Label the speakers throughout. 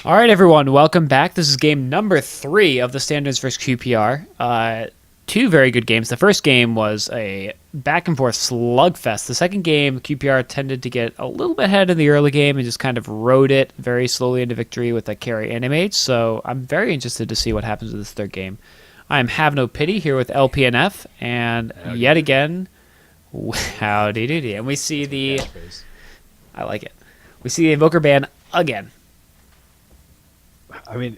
Speaker 1: All right, everyone, welcome back. This is game number 3 of the Standards vs. QPR. Two very good games. The first game was a back and forth slugfest. The second game, QPR tended to get a little bit ahead in the early game and just kind of rode it very slowly into victory with a carry animate. So I'm very interested to see what happens with this third game. I am Have No Pity here with LPNF, and yet again, howdy doody. And we see the, I like it. We see the Invoker ban again.
Speaker 2: I mean,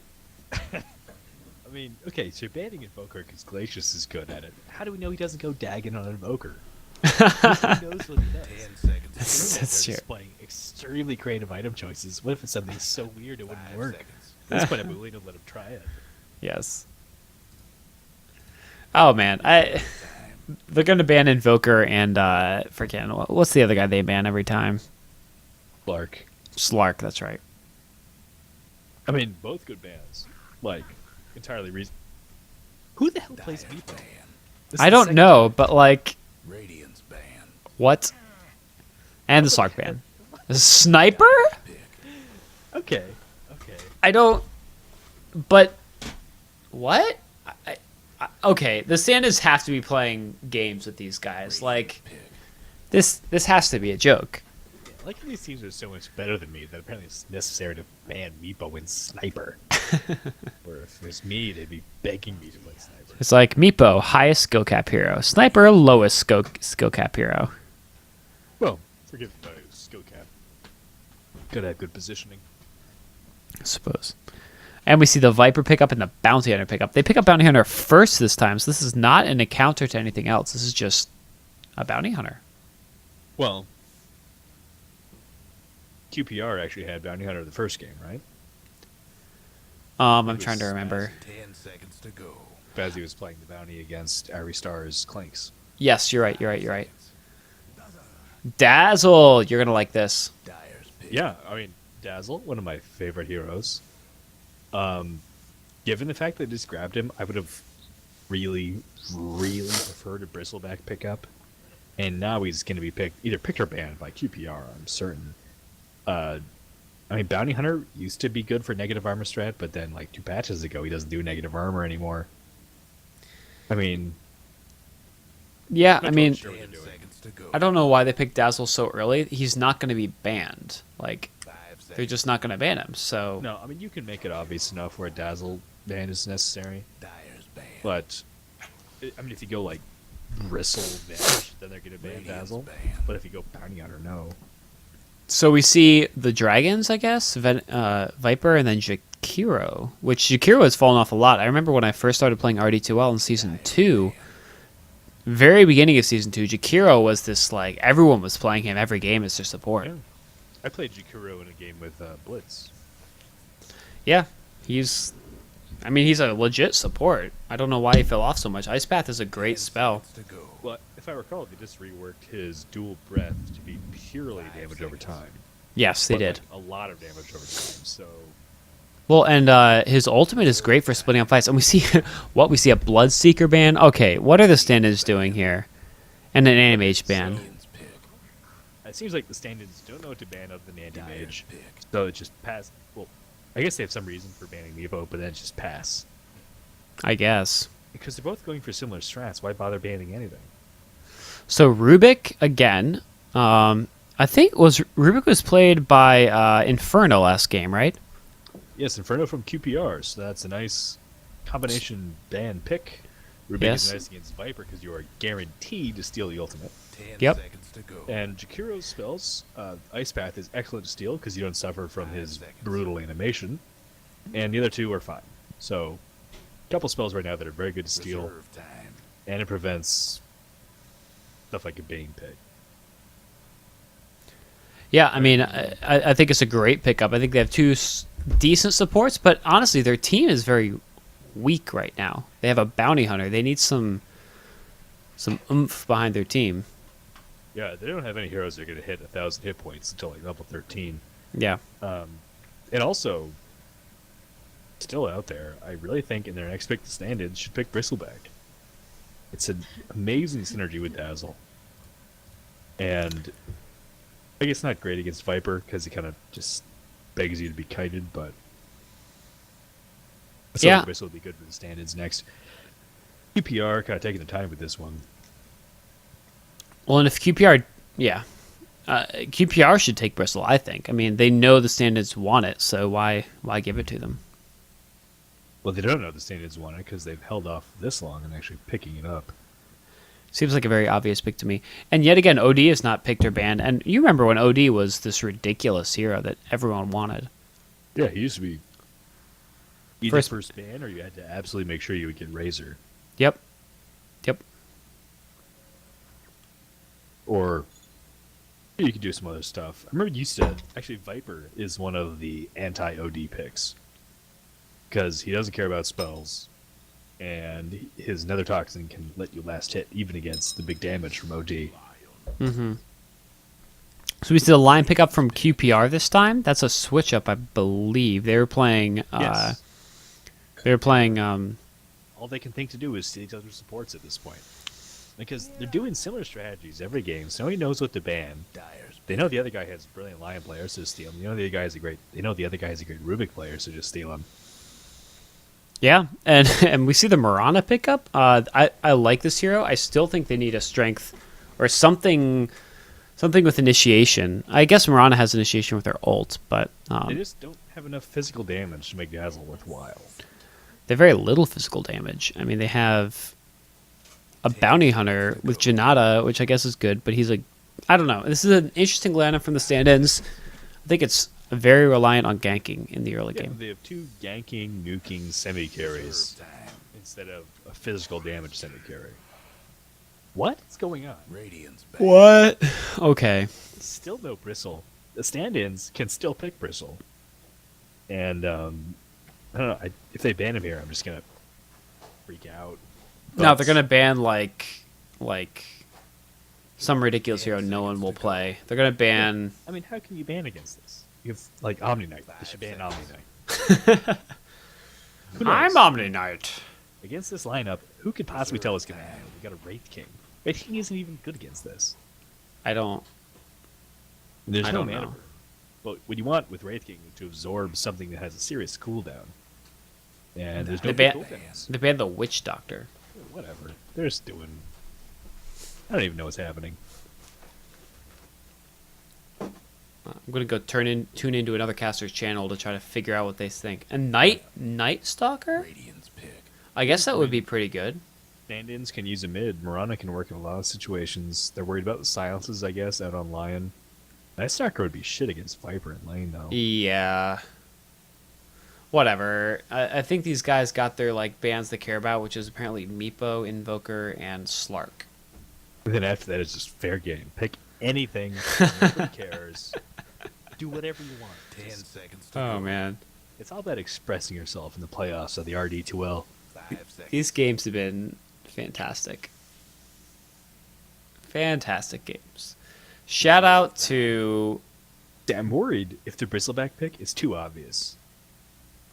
Speaker 2: okay, so banning Invoker because Glacius is good at it. How do we know he doesn't go dagging on Invoker? He knows what he does.
Speaker 1: That's true.
Speaker 2: Displaying extremely creative item choices. What if it's something so weird it wouldn't work? At this point, I'm willing to let him try it.
Speaker 1: Yes. Oh man, they're gonna ban Invoker and freaking what's the other guy they ban every time?
Speaker 2: Clark.
Speaker 1: Slark. That's right.
Speaker 2: I mean, both good bans. Like, entirely reason. Who the hell plays Meepo?
Speaker 1: I don't know, but like,
Speaker 3: Radiance ban.
Speaker 1: what? And the Slark ban. The Sniper?
Speaker 2: Okay.
Speaker 1: I don't. But what? Okay, the Standards have to be playing games with these guys. Like, this has to be a joke.
Speaker 2: I like how these teams are so much better than me that apparently it's necessary to ban Meepo and Sniper. Or if it was me, they'd be begging me to play Sniper.
Speaker 1: It's like Meepo, highest skill cap hero. Sniper, lowest skill cap hero.
Speaker 2: Well, forgive my skill cap. Gotta have good positioning.
Speaker 1: I suppose. And we see the Viper pick up and the Bounty Hunter pick up. They pick up Bounty Hunter first this time, so this is not an encounter to anything else. This is just a Bounty Hunter.
Speaker 2: Well, QPR actually had Bounty Hunter the first game, right?
Speaker 1: I'm trying to remember.
Speaker 3: 10 seconds to go.
Speaker 2: Bazzi was playing the Bounty against Irie Star's Clanks.
Speaker 1: Yes, you're right. Dazzle! You're going to like this.
Speaker 3: Dyer's pick.
Speaker 2: Yeah, I mean, Dazzle, one of my favorite heroes. Given the fact that I just grabbed him, I would have really preferred a Bristleback pickup. And now he's going to be either picked or banned by QPR, I'm certain. I mean, Bounty Hunter used to be good for negative armor strat, but then, like, 2 patches ago, he doesn't do negative armor anymore. I mean...
Speaker 1: Yeah, I mean,
Speaker 3: 10 seconds to go.
Speaker 1: I don't know why they picked Dazzle so early. He's not going to be banned. Like,
Speaker 3: 5 seconds.
Speaker 1: they're just not going to ban him, so...
Speaker 2: No, I mean, you can make it obvious enough where a Dazzle ban is necessary.
Speaker 3: Dyer's ban.
Speaker 2: But, I mean, if you go, like, Bristle Vanish, then they're going to ban
Speaker 3: Radiance
Speaker 2: Dazzle.
Speaker 3: ban.
Speaker 2: But if you go Bounty Hunter, no.
Speaker 1: So we see the Dragons, I guess, Viper, and then Jakiro, which Jakiro has fallen off a lot. I remember when I first started playing RD2L in Season 2, very beginning of Season 2, Jakiro was this, like, everyone was playing him every game as their support.
Speaker 2: Yeah. I played Jakiro in a game with Blitz.
Speaker 1: Yeah, he's a legit support. I don't know why he fell off so much. Ice Path is a great
Speaker 3: 10
Speaker 1: spell.
Speaker 3: seconds to go.
Speaker 2: Well, if I recall, they just reworked his dual breath to be purely damage over time.
Speaker 1: Yes, they
Speaker 2: But,
Speaker 1: did.
Speaker 2: like, a lot of damage over time, so...
Speaker 1: Well, and his ultimate is great for splitting up fights. And we see what we see a Bloodseeker ban. Okay, what are the Standards doing here? And an Animage ban.
Speaker 3: Radiance pick.
Speaker 2: It seems like the Standards don't know what to ban other than Anti-Mage.
Speaker 3: Dyer's pick.
Speaker 2: So it just pass. Well, I guess they have some reason for banning Mevo, but then it's just pass.
Speaker 1: I guess.
Speaker 2: Because they're both going for similar strats, why bother banning anything?
Speaker 1: So Rubik again. I think Rubik was played by Inferno last game, right?
Speaker 2: Yes, Inferno from QPR, so that's a nice combination ban pick. Rubik
Speaker 1: Yes.
Speaker 2: is nice against Viper because you are guaranteed to steal the ultimate.
Speaker 3: 10
Speaker 1: Yep.
Speaker 3: seconds to go.
Speaker 2: And Jakiro's spells, Ice Path is excellent to steal because you don't suffer from
Speaker 3: 5
Speaker 2: his
Speaker 3: seconds.
Speaker 2: brutal animation. And the other two are fine. So, a couple spells right now that are very good to steal,
Speaker 3: Reserve time.
Speaker 2: and it prevents stuff like a Bane Pig.
Speaker 1: Yeah, I mean, I think it's a great pickup. I think they have two decent supports, but honestly, their team is very weak right now. They have a Bounty Hunter. They need some oomph behind their team.
Speaker 2: Yeah, they don't have any heroes that are going to hit 1,000 hit points until like level 13.
Speaker 1: Yeah.
Speaker 2: And also, still out there, I really think in their next pick, the Standards should pick Bristleback. It's an amazing synergy with Dazzle. And I guess not great against Viper because he kind of just begs you to be kited, but So
Speaker 1: Yeah.
Speaker 2: Bristol would be good for the stand-ins next. QPR kind of taking the time with this one.
Speaker 1: Well, and if QPR, yeah, QPR should take Bristol. I think. I mean, they know the standards want it, so why give it to them?
Speaker 2: Well, they don't know the stand-ins want it because they've held off this long and actually picking it up.
Speaker 1: Seems like a very obvious pick to me. And yet again, OD is not picked or banned. And you remember when OD was this ridiculous hero that everyone wanted.
Speaker 2: Yeah, he used to be either
Speaker 1: First-
Speaker 2: first ban or you had to absolutely make sure you would get Razor.
Speaker 1: Yep. Yep.
Speaker 2: Or you could do some other stuff. I remember you said, actually, Viper is one of the anti-OD picks. Because he doesn't care about spells. And his Nether Toxin can let you last hit, even against the big damage from OD.
Speaker 1: Mm-hmm. So we see the line pickup from QPR this time. That's a switch up, I believe. They were playing.
Speaker 2: Yes.
Speaker 1: They were playing.
Speaker 2: All they can think to do is steal each other's supports at this point. Because they're doing similar strategies every game, so nobody knows what to ban.
Speaker 3: Dyer's
Speaker 2: They know the other guy has brilliant Lion players, so steal him. They know the other guy has a great Rubik player, so just steal him.
Speaker 1: Yeah, and and we see the Mirana pickup. I like this hero. I still think they need a strength or something with initiation. I guess Mirana has initiation with their ult, but
Speaker 2: They just don't have enough physical damage to make Dazzle worthwhile.
Speaker 1: they have very little physical damage. I mean, they have a bounty hunter with Janata, which I guess is good, but he's like, I don't know. This is an interesting lineup from the stand-ins. I think it's very reliant on ganking in the early
Speaker 2: Yeah,
Speaker 1: game.
Speaker 2: they have two ganking, nuking semi-carries
Speaker 3: time.
Speaker 2: instead of a physical damage semi-carry. What's going on?
Speaker 3: Radiant's back.
Speaker 1: What? Okay.
Speaker 2: Still no Bristle. The stand-ins can still pick Bristle. And, I don't know, if they ban him here, I'm just going to freak out.
Speaker 1: No,
Speaker 2: But-
Speaker 1: they're gonna ban like some ridiculous hero no one will play. They're gonna ban.
Speaker 2: I mean, how can you ban against this? You have, like, Omni Knight. They should ban Omni Knight. Who knows?
Speaker 1: I'm Omni Knight.
Speaker 2: Against this lineup, who could possibly tell what's going to happen? We got a Wraith King. Wraith King isn't even good against this.
Speaker 1: I don't.
Speaker 2: There's
Speaker 1: I
Speaker 2: no
Speaker 1: don't
Speaker 2: mana
Speaker 1: know.
Speaker 2: burn. But what you want with Wraith King is to absorb something that has a serious cooldown. And there's no
Speaker 1: They ban.
Speaker 2: cooldowns.
Speaker 1: They banned the Witch Doctor.
Speaker 2: Whatever. They're just doing... I don't even know what's happening.
Speaker 1: I'm gonna go tune into another caster's channel to try to figure out what they think. A Night Stalker?
Speaker 3: Radiant's pick.
Speaker 1: I guess that would be pretty good.
Speaker 2: Stand-ins can use a mid. Mirana can work in a lot of situations. They're worried about the silences, I guess, out on Lion. Night Stalker would be shit against Viper in lane, though.
Speaker 1: Yeah. Whatever. I think these guys got their like bans they care about, which is apparently Meepo, Invoker, and Slark.
Speaker 2: And then after that, it's just fair game. Pick anything. Nobody cares. Do whatever you want.
Speaker 3: 10
Speaker 2: Just-
Speaker 3: seconds to
Speaker 1: Oh
Speaker 3: go.
Speaker 1: man.
Speaker 2: It's all about expressing yourself in the playoffs of the RD2L.
Speaker 3: 5 seconds.
Speaker 1: These games have been fantastic. Fantastic games. Shout out to
Speaker 2: I'm worried if the Bristleback pick is too obvious.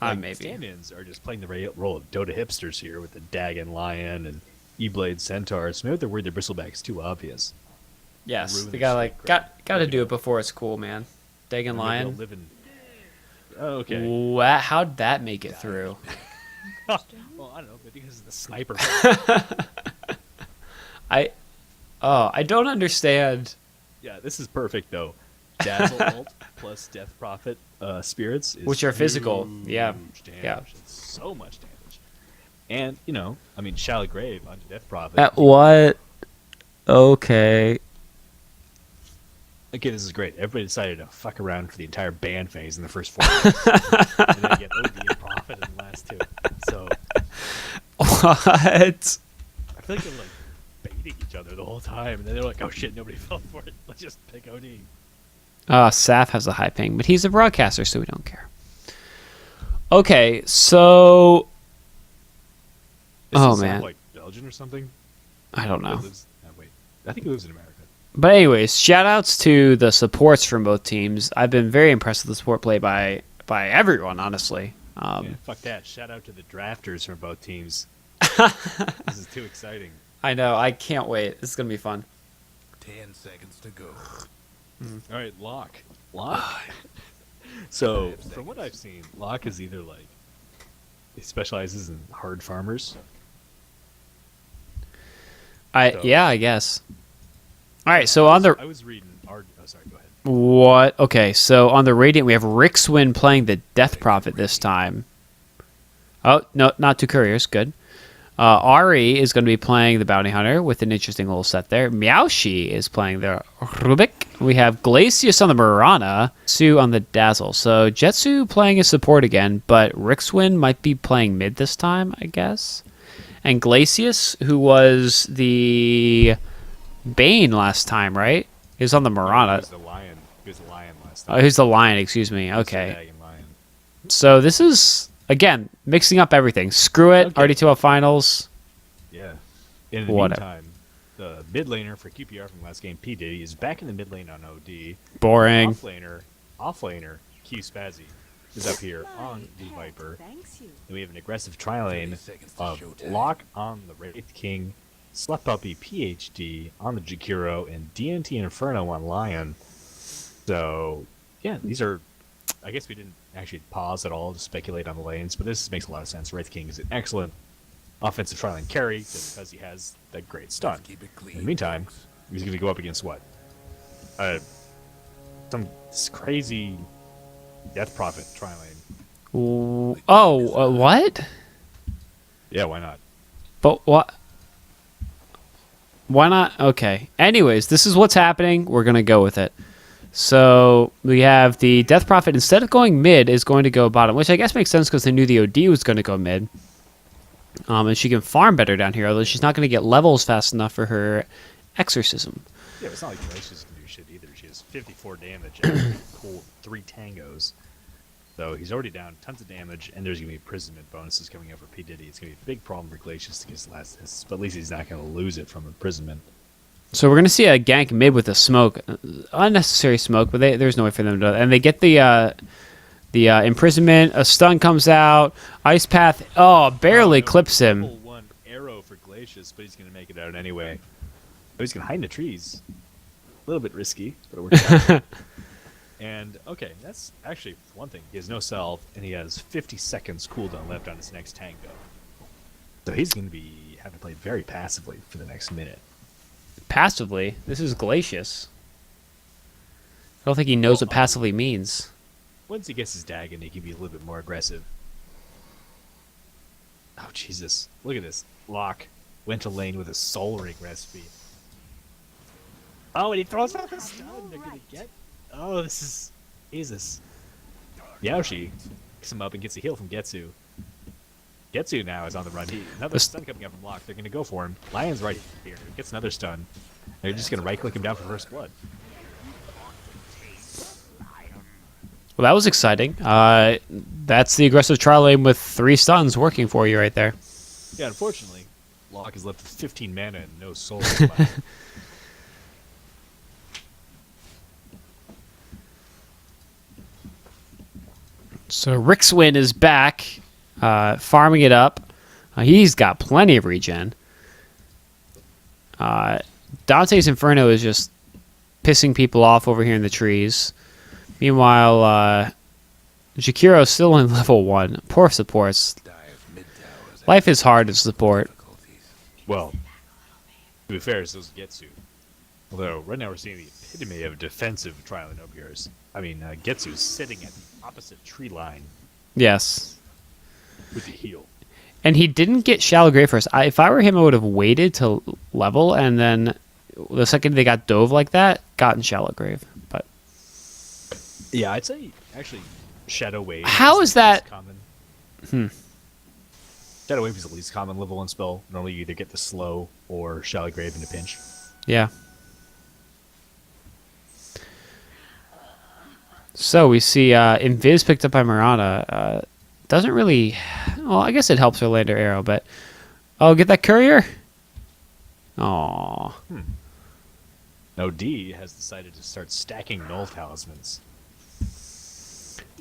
Speaker 1: maybe.
Speaker 2: Stand-ins are just playing the role of Dota hipsters here with the Dagon Lion and E-Blade Centaurs. Maybe they're worried the Bristleback is too obvious.
Speaker 1: Yes,
Speaker 2: ruin
Speaker 1: they
Speaker 2: the
Speaker 1: got
Speaker 2: snake
Speaker 1: like
Speaker 2: grab.
Speaker 1: got to do it before it's cool, man. Dagon
Speaker 2: Maybe they'll
Speaker 1: Lion.
Speaker 2: live in... Oh, okay.
Speaker 1: How'd that make it through?
Speaker 2: Well, I don't know, but because of the sniper.
Speaker 1: I don't understand.
Speaker 2: Yeah, this is perfect, though. Dazzle ult plus Death Prophet spirits is
Speaker 1: Which are physical, yeah,
Speaker 2: huge damage.
Speaker 1: yeah.
Speaker 2: It's so much damage. And, you know, I mean, Shallow Grave onto Death Prophet.
Speaker 1: What? Okay.
Speaker 2: Okay, this is great. Everybody decided to fuck around for the entire ban phase in the first 4 minutes. And then get OD and Prophet in the last 2. So,
Speaker 1: What?
Speaker 2: I feel like they were, like, baiting each other the whole time. And then they were like, oh shit, nobody fell for it. Let's just pick OD.
Speaker 1: Saf has a high ping, but he's a broadcaster, so we don't care. Okay, so
Speaker 2: Is
Speaker 1: Oh,
Speaker 2: this,
Speaker 1: man.
Speaker 2: like, Belgian or something?
Speaker 1: I don't know.
Speaker 2: Wait. I think he lives in America.
Speaker 1: But anyways, shout outs to the supports from both teams. I've been very impressed with the support play by everyone, honestly.
Speaker 2: Yeah, fuck that. Shout out to the drafters from both teams. This is too exciting.
Speaker 1: I know, I can't wait. This is gonna be fun.
Speaker 3: 10 seconds to go.
Speaker 2: All right, Locke. So, from what I've seen, Locke is either like He specializes in hard farmers.
Speaker 1: Yeah, I guess. All right, so on the
Speaker 2: I was reading. Oh, sorry. Go ahead.
Speaker 1: what? Okay, so on the Radiant, we have Rixwin playing the Death Prophet this time. Oh no, not two couriers. Good. Ari is going to be playing the Bounty Hunter with an interesting little set there. Meowshi is playing the Rubik. We have Glacius on the Mirana, Sue on the Dazzle. So Jetsu playing a support again, but Rixwin might be playing mid this time, I guess. And Glacius, who was the Bane last time, right? He was on the
Speaker 2: He
Speaker 1: Mirana.
Speaker 2: was the lion. He was the lion last
Speaker 1: Oh,
Speaker 2: time.
Speaker 1: who's the Lion, excuse me. Okay.
Speaker 2: Dragon lion.
Speaker 1: So this is, again, mixing up everything. Screw it,
Speaker 2: Okay.
Speaker 1: RD2L Finals.
Speaker 2: Yeah. In the
Speaker 1: Whatever.
Speaker 2: meantime, the mid laner for QPR from last game, P Diddy, is back in the mid lane on OD.
Speaker 1: Boring.
Speaker 2: Off laner, Q Spazzy is up here on the Viper. And we have an aggressive tri lane
Speaker 3: 30 seconds to
Speaker 2: of
Speaker 3: showtime.
Speaker 2: Lock on the Wraith King, Slut Puppy PhD on the Jakiro, and DNT Inferno on Lion. So, yeah, these are. I guess we didn't actually pause at all to speculate on the lanes, but this makes a lot of sense. Wraith King is an excellent offensive tri lane carry because he has that great stun.
Speaker 3: Let's keep it clean,
Speaker 2: In the meantime,
Speaker 3: folks.
Speaker 2: he's going to go up against what? This crazy Death Prophet tri lane.
Speaker 1: What?
Speaker 2: Yeah, why not?
Speaker 1: But what? Why not? Okay. Anyways, this is what's happening. We're going to go with it. So we have the Death Prophet, instead of going mid, is going to go bottom, which I guess makes sense because they knew the OD was going to go mid. And she can farm better down here, although she's not going to get levels fast enough for her exorcism.
Speaker 2: Yeah, it's not like Glacius can do shit either. She has 54 damage and cool 3 tangos. So he's already down tons of damage, and there's going to be imprisonment bonuses coming up for P. Diddy. It's going to be a big problem for Glacius to get his last hits, but at least he's not going to lose it from imprisonment.
Speaker 1: So we're going to see a gank mid with a smoke. Unnecessary smoke, but there's no way for them to do that. And they get the imprisonment. A stun comes out. Ice Path, barely clips him.
Speaker 2: Level 1 arrow for Glacius, but he's going to make it out anyway. Oh, he's going to hide in the trees. A little bit risky, but it works out. And, okay, that's actually one thing. He has no salve, and he has 50 seconds cooldown left on his next tango. So he's going to be having to play very passively for the next minute.
Speaker 1: Passively? This is Glacius. I don't think he knows what passively means.
Speaker 2: Once he gets his Dagon, he can be a little bit more aggressive. Oh, Jesus. Look at this. Locke went to lane with a Soul Ring recipe. Oh, and he throws out the stun. They're going to get... Oh, this is... Jesus. Yaoshi picks him up and gets a heal from Getsu. Getsu now is on the run. Another stun coming up from Locke. They're going to go for him. Lion's right here. Gets another stun. They're just going to right-click him down for first blood.
Speaker 1: Well, that was exciting. That's the aggressive trial aim with 3 stuns working for you right there.
Speaker 2: Yeah, unfortunately, Locke is left with 15 mana and no soul. Left.
Speaker 1: So Rixwin is back, farming it up. He's got plenty of regen. Dante's Inferno is just pissing people off over here in the trees. Meanwhile, Jakiro's still in level 1. Poor supports.
Speaker 3: Dive mid-towers.
Speaker 1: Life is hard to support.
Speaker 3: Difficulties.
Speaker 2: Well, to be fair, so is Getsu. Although, right now we're seeing the epitome of defensive trial and Obiers. I mean, Getsu's sitting at the opposite tree line
Speaker 1: Yes.
Speaker 2: with the heal.
Speaker 1: And he didn't get Shallow Grave first. If I were him, I would have waited to level, and then the second they got dove like that, gotten Shallow Grave. But
Speaker 2: Yeah, I'd say, actually, Shadow Wave.
Speaker 1: How is
Speaker 2: the least
Speaker 1: that-
Speaker 2: Common. Shadow Wave is the least common level 1 spell. Normally you either get the slow or Shallow Grave in a pinch.
Speaker 1: yeah. So we see Invis picked up by Mirana. Doesn't really... Well, I guess it helps her land her arrow, but... Oh, get that courier? Aww.
Speaker 2: Now D has decided to start stacking Null Talismans.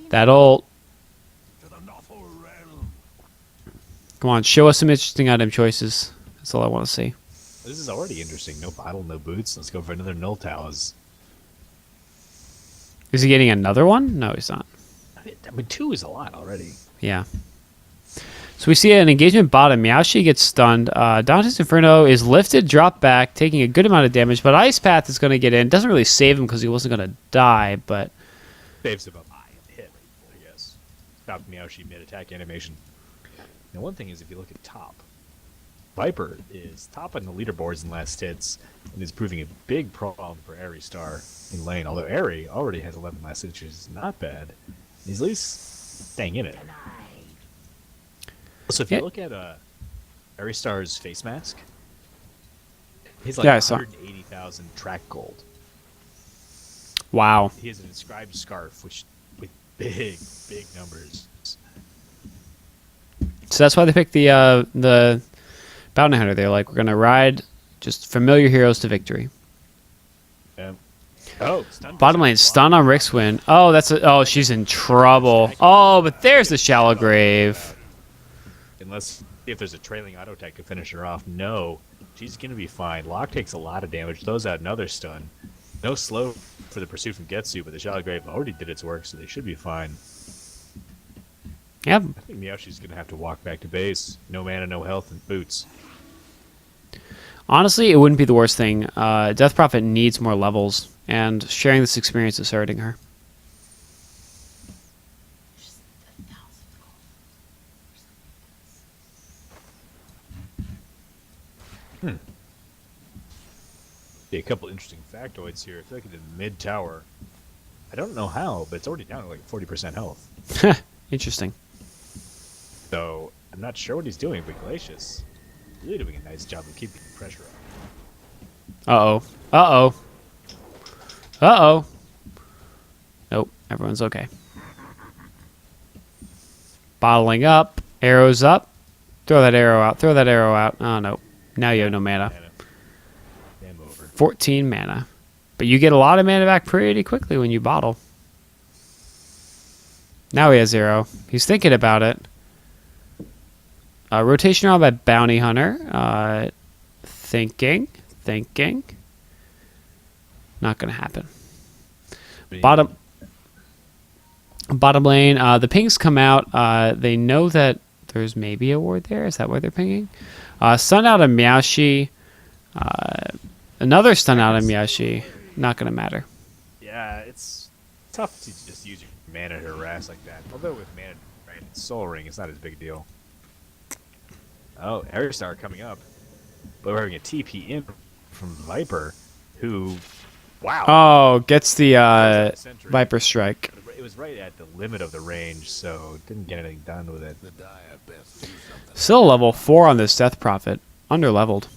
Speaker 1: That ult.
Speaker 3: To the Nothal realm.
Speaker 1: Come on, show us some interesting item choices. That's all I want to see.
Speaker 2: This is already interesting. No bottle, no boots. Let's go for another Null Talus.
Speaker 1: Is he getting another one? No, he's not.
Speaker 2: I mean, 2 is a lot already.
Speaker 1: Yeah. So we see an engagement bottom. Meowshi gets stunned. Dante's Inferno is lifted, dropped back, taking a good amount of damage. But Ice Path is going to get in. Doesn't really save him because he wasn't going to die. But
Speaker 2: Saves him up high and hit, I guess. Stop Meowshi mid-attack animation. Now, one thing is, if you look at top, Viper is top on the leaderboards in last hits and is proving a big problem for Airy Star in lane. Although Airy already has 11 last hits, which is not bad. He's at least staying in it. So if you look at Airy Star's face mask, he's like
Speaker 1: Yeah, I saw.
Speaker 2: 180,000 track gold.
Speaker 1: wow.
Speaker 2: He has an inscribed scarf, which with big numbers.
Speaker 1: So that's why they picked the Bounty Hunter. They're like, we're going to ride just familiar heroes to victory.
Speaker 2: Oh, stun
Speaker 1: Bottom lane, stun on Rixwin. Oh, oh, she's in trouble. Oh, but there's the shallow grave.
Speaker 2: Unless if there's a trailing auto attack to finish her off. No, she's gonna be fine. Locke takes a lot of damage, throws out another stun. No slow for the pursuit from Getsu, but the shallow grave already did its work, so they should be fine.
Speaker 1: Yep.
Speaker 2: I think Meowshi's gonna have to walk back to base. No mana, no health, and boots.
Speaker 1: Honestly, it wouldn't be the worst thing. Death Prophet needs more levels, and sharing this experience is hurting her.
Speaker 2: A couple interesting factoids here. If you look at the mid tower, I don't know how, but it's already down to like 40% health.
Speaker 1: Interesting.
Speaker 2: So I'm not sure what he's doing, but Glacius really doing a nice job of keeping the pressure up.
Speaker 1: Uh-oh. Uh-oh. Uh-oh. Nope. Everyone's okay. Bottling up. Arrows up. Throw that arrow out. Throw that arrow out. Oh, no. Now you have no mana.
Speaker 2: Game over.
Speaker 1: 14 mana. But you get a lot of mana back pretty quickly when you bottle. Now he has 0. He's thinking about it. Rotation round by Bounty Hunter. Thinking. Not going to happen. Bottom lane. The pings come out. They know that there's maybe a ward there. Is that why they're pinging? Stun out of Meowshi. Another stun out of Meowshi. Not going to matter.
Speaker 2: Yeah, it's tough to just use your mana to harass like that. Although with mana and Soul Ring, it's not as big a deal. Oh, Aeristar coming up. But we're having a TP in from Viper, who, wow.
Speaker 1: Oh, gets the
Speaker 2: Sentry.
Speaker 1: Viper Strike.
Speaker 2: It was right at the limit of the range, so didn't get anything done with it.
Speaker 3: The dire best do something.
Speaker 1: Still level 4 on this Death Prophet. Under-leveled.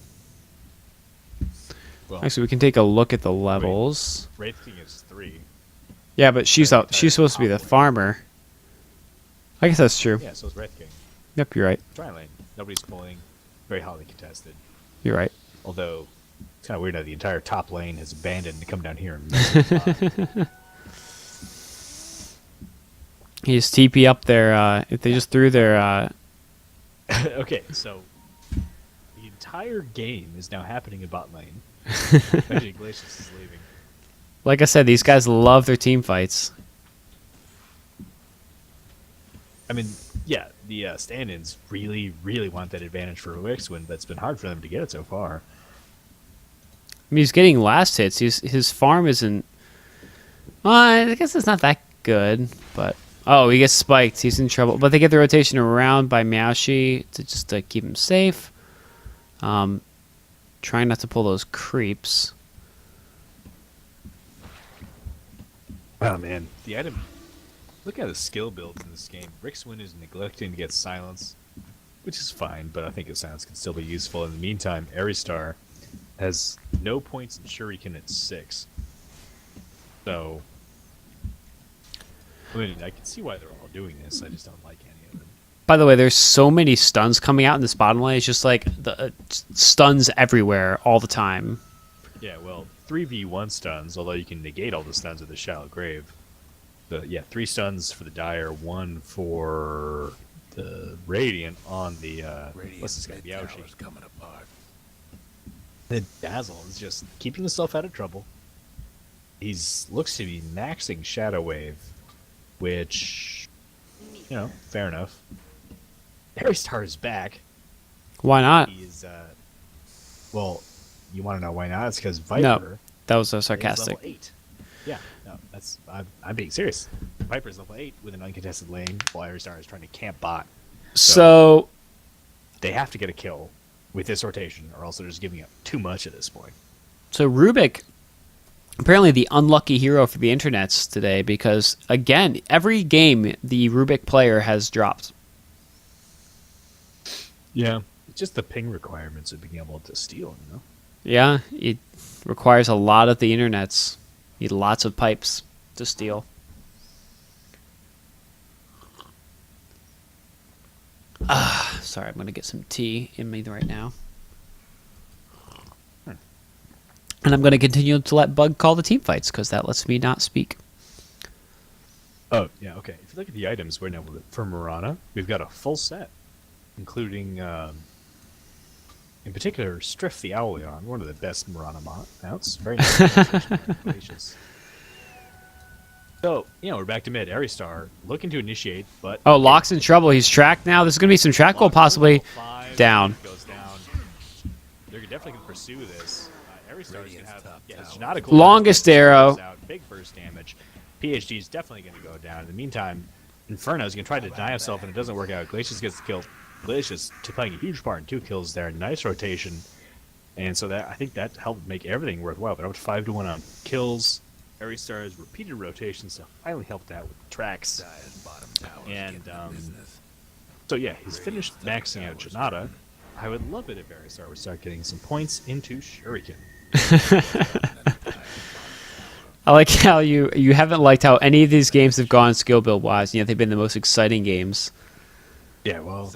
Speaker 2: Well,
Speaker 1: Actually, we can take a look at the levels.
Speaker 2: Wraith King is 3.
Speaker 1: Yeah, but she's supposed to be the farmer. I guess that's true.
Speaker 2: Yeah, so is Wraith King.
Speaker 1: Yep, you're right.
Speaker 2: Tri lane. Nobody's pulling. Very hotly contested.
Speaker 1: You're right.
Speaker 2: Although, it's kind of weird that the entire top lane has abandoned to come down here and mess with bot.
Speaker 1: He just TP up there. If they just threw their...
Speaker 2: Okay, so the entire game is now happening in bot lane. Actually, Glacius is leaving.
Speaker 1: Like I said, these guys love their team fights.
Speaker 2: I mean, yeah, the stand-ins really want that advantage for Wixwin, but it's been hard for them to get it so far.
Speaker 1: I mean, he's getting last hits. His farm isn't... Well, I guess it's not that good, but... Oh, he gets spiked. He's in trouble. But they get the rotation around by Meowshi to keep him safe. Trying not to pull those creeps.
Speaker 2: Oh, man. The item... Look at the skill builds in this game. Rixwin is neglecting to get silence, which is fine, but I think his silence can still be useful. In the meantime, Aeristar has no points in Shuriken at 6. So, I mean, I can see why they're all doing this. I just don't like any of them.
Speaker 1: By the way, there's so many stuns coming out in this bottom lane. It's just like the stuns everywhere all the time.
Speaker 2: Yeah, well, 3v1 stuns, although you can negate all the stuns with the Shallow Grave. Yeah, 3 stuns for the Dire, 1 for the Radiant on the, what's this guy, Meowshi.
Speaker 3: Coming apart.
Speaker 2: The Dazzle is just keeping himself out of trouble. Looks to be maxing Shadow Wave, which, fair enough. Aristar is back.
Speaker 1: Why not?
Speaker 2: He's well, you want to know why not? It's because
Speaker 1: No,
Speaker 2: Viper
Speaker 1: that was
Speaker 2: is
Speaker 1: sarcastic.
Speaker 2: level 8. Yeah, no, I'm being serious. Viper is level 8 with an uncontested lane, while Aristar is trying to camp bot.
Speaker 1: So
Speaker 2: They have to get a kill with this rotation, or else they're just giving up too much at this point.
Speaker 1: Rubik, apparently the unlucky hero for the internets today, because again, every game the Rubik player has dropped.
Speaker 2: Yeah, it's just the ping requirements of being able to steal.
Speaker 1: Yeah, it requires a lot of the internets. You need lots of pipes to steal. Sorry, I'm going to get some tea in me right now. And I'm going to continue to let Bug call the team fights, because that lets me not speak.
Speaker 2: Oh, yeah, okay. If you look at the items we're now for Mirana, we've got a full set, including, in particular, Striff the Owleon, one of the best Mirana mounts. Very nice. So, we're back to mid. Aristar looking to initiate, but...
Speaker 1: Oh, Locke's in trouble. He's tracked now. There's going to be some track goal possibly down.
Speaker 2: Goes down. They're definitely going to pursue this. Aristar is going to have his Genetical
Speaker 1: Longest arrow.
Speaker 2: Big burst damage. PhD is definitely going to go down. In the meantime, Inferno is going to try to deny himself, and it doesn't work out. Glacius gets killed. Glacius playing a huge part in 2 kills there. Nice rotation. And so I think that helped make everything worthwhile. They're up to 5-1 on kills. Aristar's repeated rotations finally helped out with the tracks. And so yeah, he's finished maxing out Janata. I would love it if Aristar would start getting some points into Shuriken.
Speaker 1: I like how you haven't liked how any of these games have gone skill build wise, and yet they've been the most exciting games.
Speaker 2: Yeah, well,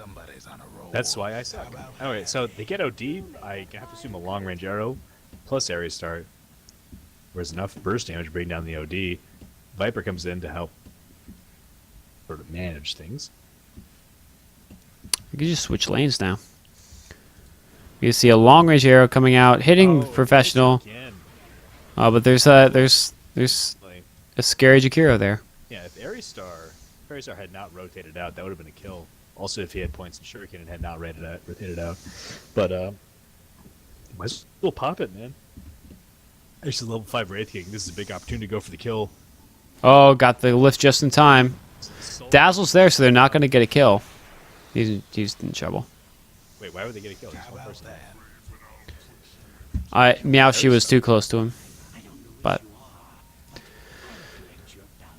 Speaker 2: that's why I suck. Anyway, so they get OD. I have to assume a long range arrow plus Aristar. Whereas enough burst damage to bring down the OD. Viper comes in to help sort of manage things.
Speaker 1: You can just switch lanes now. You see a long range arrow coming out, hitting professional. But there's a scary Jakiro there.
Speaker 2: Yeah, if Aristar had not rotated out, that would have been a kill. Also, if he had points in Shuriken and had not rotated out. But might as well pop it, man. There's a level 5 Wraith King. This is a big opportunity to go for the kill.
Speaker 1: Oh, got the lift just in time. Dazzle's there, so they're not going to get a kill. He's in trouble.
Speaker 2: Wait, why would they get a kill? Just one person.
Speaker 1: Meowshi was too close to him. But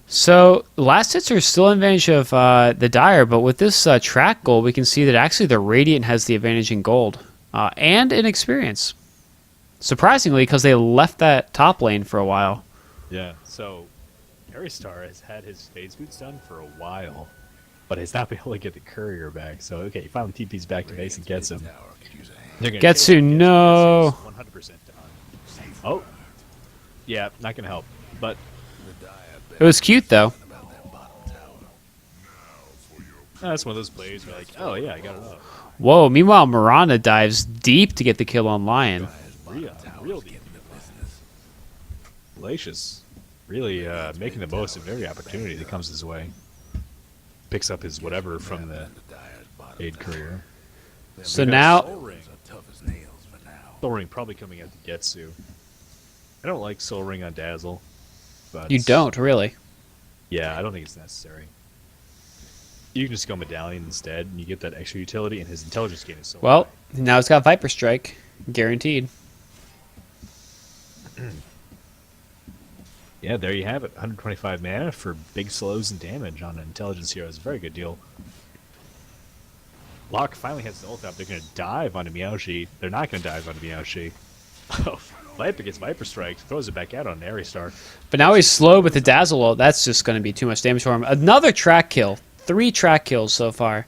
Speaker 1: so last hits are still in advantage of the Dire, but with this track goal, we can see that actually the Radiant has the advantage in gold and in experience. Surprisingly, because they left that top lane for a while.
Speaker 2: Yeah, so Aristar has had his phase boots done for a while, but has not been able to get the courier back. So, okay, he finally TP's back to base and gets him.
Speaker 1: Getsu, no.
Speaker 2: 100% done. Oh. Yeah, not going to help. But
Speaker 1: It was cute, though.
Speaker 2: that's one of those plays where like, oh yeah, I got it up.
Speaker 1: Whoa, meanwhile, Miranda dives deep to get the kill on Lion.
Speaker 2: Real deep. Glacius really making the most of every opportunity that comes his way. Picks up his whatever from the aid courier.
Speaker 1: So now...
Speaker 2: Soul Ring probably coming out to Getsu. I don't like Soul Ring on Dazzle. But
Speaker 1: You don't, really?
Speaker 2: Yeah, I don't think it's necessary. You can just go Medallion instead, and you get that extra utility, and his intelligence gain is so
Speaker 1: Well,
Speaker 2: high.
Speaker 1: now it's got Viper Strike. Guaranteed.
Speaker 2: Yeah, there you have it. 125 mana for big slows and damage on an intelligence hero is a very good deal. Locke finally has the ult out. They're going to dive onto Meowshi. They're not going to dive onto Meowshi. Oh, Viper gets Viper Strike, throws it back out on Aristar.
Speaker 1: But now he's slow with the Dazzle ult. That's just going to be too much damage for him. Another track kill. 3 track kills so far.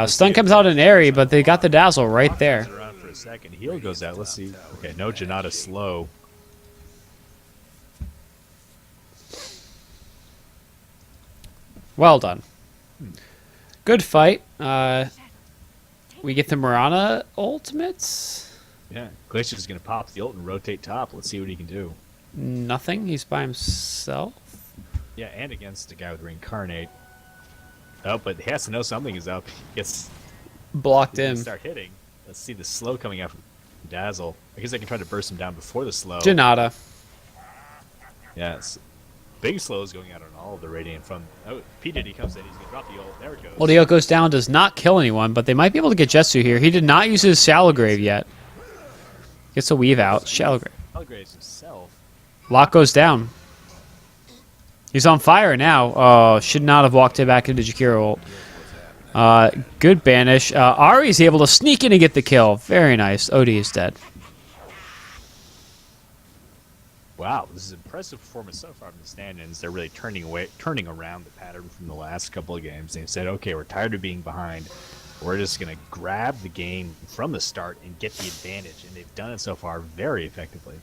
Speaker 1: Stun comes out in Airy, but they got the Dazzle right there.
Speaker 2: Around for a second. Heal goes out. Let's see. Okay, no Janata slow.
Speaker 1: Well done. Good fight. We get the Mirana ultimates.
Speaker 2: Yeah, Glacius is going to pop the ult and rotate top. Let's see what he can do.
Speaker 1: Nothing. He's by himself.
Speaker 2: Yeah, and against a guy with Reincarnate. Oh, but he has to know something is up. He gets
Speaker 1: Blocked
Speaker 2: he's gonna
Speaker 1: in.
Speaker 2: start hitting. Let's see the slow coming out from Dazzle. I guess I can try to burst him down before the slow.
Speaker 1: Janata.
Speaker 2: Yes. Big slows going out on all of the Radiant from... Oh, P. Diddy comes in. He's going to drop the ult. There it goes.
Speaker 1: Well, the ult goes down, does not kill anyone, but they might be able to get Jetsu here. He did not use his Shallow Grave yet. Gets a weave out. Shallow Grave.
Speaker 2: Belgraves himself.
Speaker 1: Lock goes down. He's on fire now. Oh, should not have walked it back into Jakiro ult. Good banish. Ari's able to sneak in and get the kill. Very nice. OD is dead.
Speaker 2: Wow, this is impressive performance so far from the stand-ins. They're really turning around the pattern from the last couple of games. They've said, okay, we're tired of being behind. We're just going to grab the game from the start and get the advantage. And they've done it so far very effectively.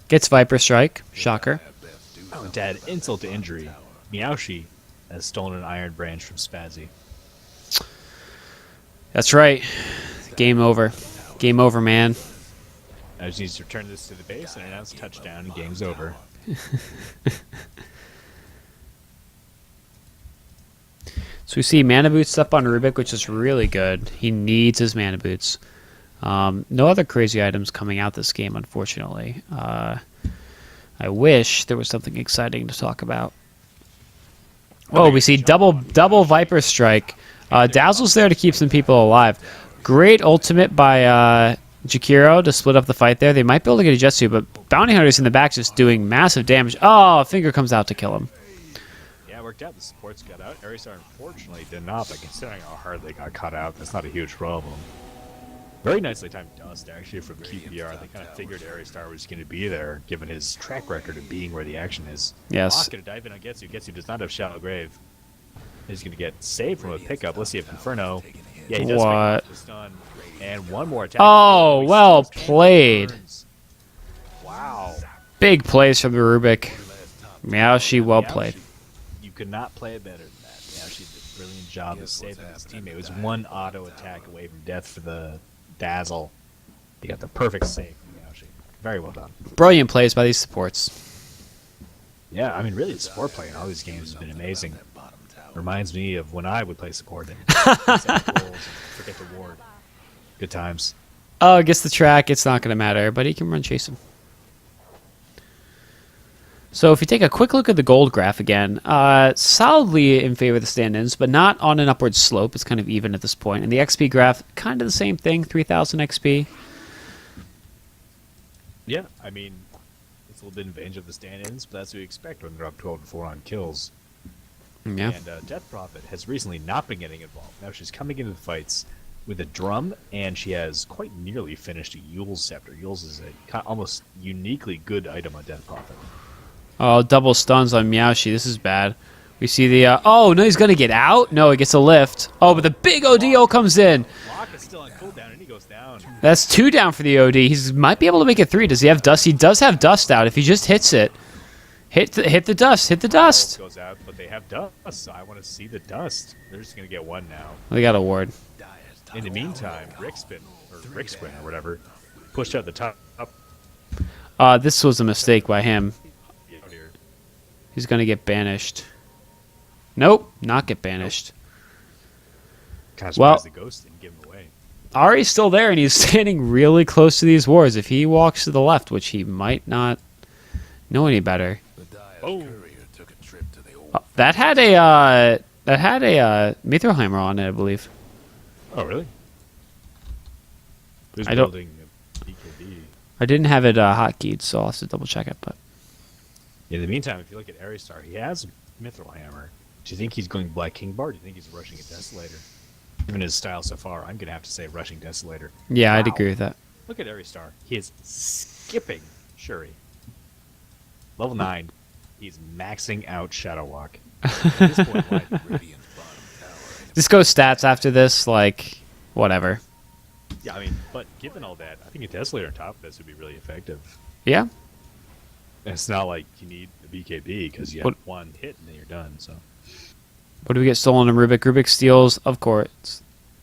Speaker 1: Gets Viper Strike. Shocker.
Speaker 2: Oh, to add insult to injury, Meowshi has stolen an Iron Branch from Spazzy.
Speaker 1: That's right. Game over. Game over, man.
Speaker 2: I just need to return this to the base and announce touchdown and game's over.
Speaker 1: So we see Mana Boots up on Rubik, which is really good. He needs his Mana Boots. No other crazy items coming out this game, unfortunately. I wish there was something exciting to talk about. Oh, we see double Viper Strike. Dazzle's there to keep some people alive. Great ultimate by Jakiro to split up the fight there. They might be able to get a Jetsu, but Bounty Hunter's in the back just doing massive damage. Oh, Finger comes out to kill him.
Speaker 2: Yeah, it worked out. The supports got out. Aristar unfortunately did not, but considering how hard they got caught out, that's not a huge problem. Very nicely timed dust, actually, from QPR. They kind of figured Aristar was going to be there, given his track record of being where the action is.
Speaker 1: Yes.
Speaker 2: Lock going to dive in on Getsu. Getsu does not have Shallow Grave. He's going to get saved from a pickup. Let's see if Inferno... Yeah, he does
Speaker 1: What?
Speaker 2: pick up the stun. And one more attack.
Speaker 1: Oh,
Speaker 2: He
Speaker 1: well
Speaker 2: steals
Speaker 1: played.
Speaker 2: turns. Wow.
Speaker 1: Big plays from the Rubik. Meowshi, well played.
Speaker 2: You could not play it better than that. Meowshi did a brilliant job of saving his teammate. It was one auto attack away from death for the Dazzle. He got the perfect save from Meowshi. Very well done.
Speaker 1: Brilliant plays by these supports.
Speaker 2: Yeah, I mean, really, the support play in all these games has been amazing. Reminds me of when I would play support and forget the ward. Good times.
Speaker 1: Oh, gets the track. It's not going to matter, but he can run chase him. So if you take a quick look at the gold graph again, solidly in favor of the stand-ins, but not on an upward slope. It's kind of even at this point. And the XP graph, kind of the same thing, 3,000 XP.
Speaker 2: Yeah, I mean, it's a little bit in advantage of the stand-ins, but that's what you expect when they're up 12-4 on kills.
Speaker 1: Yeah.
Speaker 2: And Death Prophet has recently not been getting involved. Now she's coming into the fights with a drum, and she has quite nearly finished a Yule's Scepter. Yule's is a almost uniquely good item on Death Prophet.
Speaker 1: Oh, double stuns on Meowshi. This is bad. We see the... oh, no, he's going to get out? No, he gets a lift. Oh, but the big ODO comes in.
Speaker 2: Lock is still on cooldown, and he goes down.
Speaker 1: That's 2 down for the OD. He might be able to make it 3. Does he have dust? He does have dust out. If he just hits it. Hit the dust. Hit the dust.
Speaker 2: Goes out, but they have dust, so I want to see the dust. They're just going to get one now.
Speaker 1: They got a ward.
Speaker 2: In the meantime, Rickspin or whatever, pushed out the top.
Speaker 1: This was a mistake by him.
Speaker 2: Here.
Speaker 1: He's going to get banished. Nope, not get banished.
Speaker 2: Kind of
Speaker 1: Well-
Speaker 2: surprised the ghost didn't give him away.
Speaker 1: Ari's still there, and he's standing really close to these wards. If he walks to the left, which he might not know any better.
Speaker 2: Oh.
Speaker 1: That had a Mithrilheimer on it, I believe.
Speaker 2: Oh, really? Who's
Speaker 1: I don't-
Speaker 2: building a BKB?
Speaker 1: I didn't have it hotkeyed, so I'll have to double check it. But
Speaker 2: In the meantime, if you look at Aristar, he has Mithril Hammer. Do you think he's going Black King Bar? Do you think he's rushing a Desolator? Given his style so far, I'm going to have to say rushing Desolator.
Speaker 1: yeah, I'd
Speaker 2: Wow.
Speaker 1: agree with that.
Speaker 2: Look at Aristar. He is skipping Shuri. Level 9. He's maxing out Shadow Walk. At this point, like,
Speaker 1: Just go stats after this, like, whatever.
Speaker 2: yeah, I mean, but given all that, I think a Desolator on top of this would be really effective.
Speaker 1: Yeah.
Speaker 2: And it's not like you need a BKB because you have
Speaker 1: What-
Speaker 2: one hit and then you're done. So
Speaker 1: What do we get stolen in Rubik? Rubik steals, of course,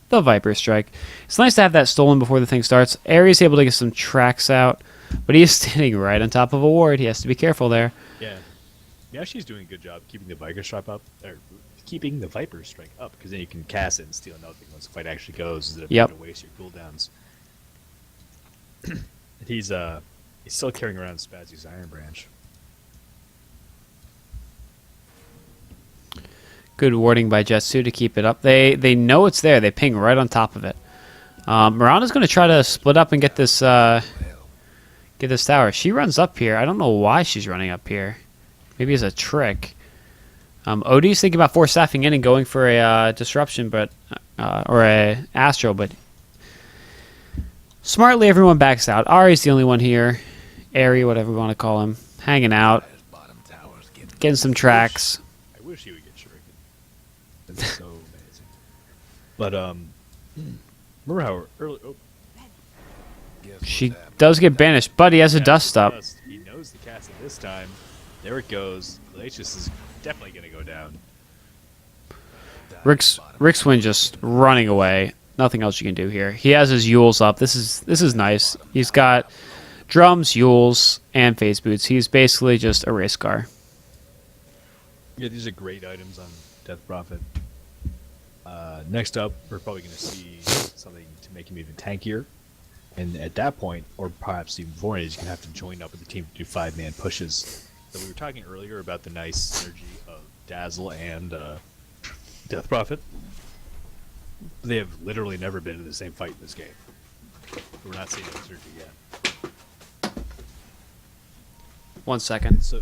Speaker 1: the Viper Strike. It's nice to have that stolen before the thing starts. Ares able to get some tracks out, but he is standing right on top of a ward. He has to be careful there.
Speaker 2: yeah, she's doing a good job keeping the Viper Strike up. Or keeping the Viper Strike up, because then you can cast it and steal another thing once the fight actually goes, instead of
Speaker 1: Yep.
Speaker 2: having to waste your cooldowns. He's still carrying around Spazzy's Iron Branch.
Speaker 1: Good warding by Jetsu to keep it up. They know it's there. They ping right on top of it. Mirana's going to try to split up and get this tower. She runs up here. I don't know why she's running up here. Maybe it's a trick. OD's thinking about force staffing in and going for a disruption, but or a Astro, but smartly everyone backs out. Ari's the only one here. Ari, whatever we want to call him, hanging out,
Speaker 3: Bottom tower's
Speaker 1: getting some tracks.
Speaker 2: I wish he would get Shuriken. That's so amazing. But remember how early? Oh,
Speaker 1: She does get banished, but he has a dust up.
Speaker 2: He knows the cast at this time. There it goes. Glacius is definitely going to go down.
Speaker 1: Rickswin just running away. Nothing else you can do here. He has his Yules up. This is nice. He's got drums, Yules, and phase boots. He's basically just a race car.
Speaker 2: Yeah, these are great items on Death Prophet. Next up, we're probably going to see something to make him even tankier. And at that point, or perhaps even before, he's going to have to join up with the team to do 5-man pushes. So we were talking earlier about the nice synergy of Dazzle and Death Prophet. They have literally never been in the same fight in this game. We're not seeing that synergy yet.
Speaker 1: 1 second.
Speaker 2: So,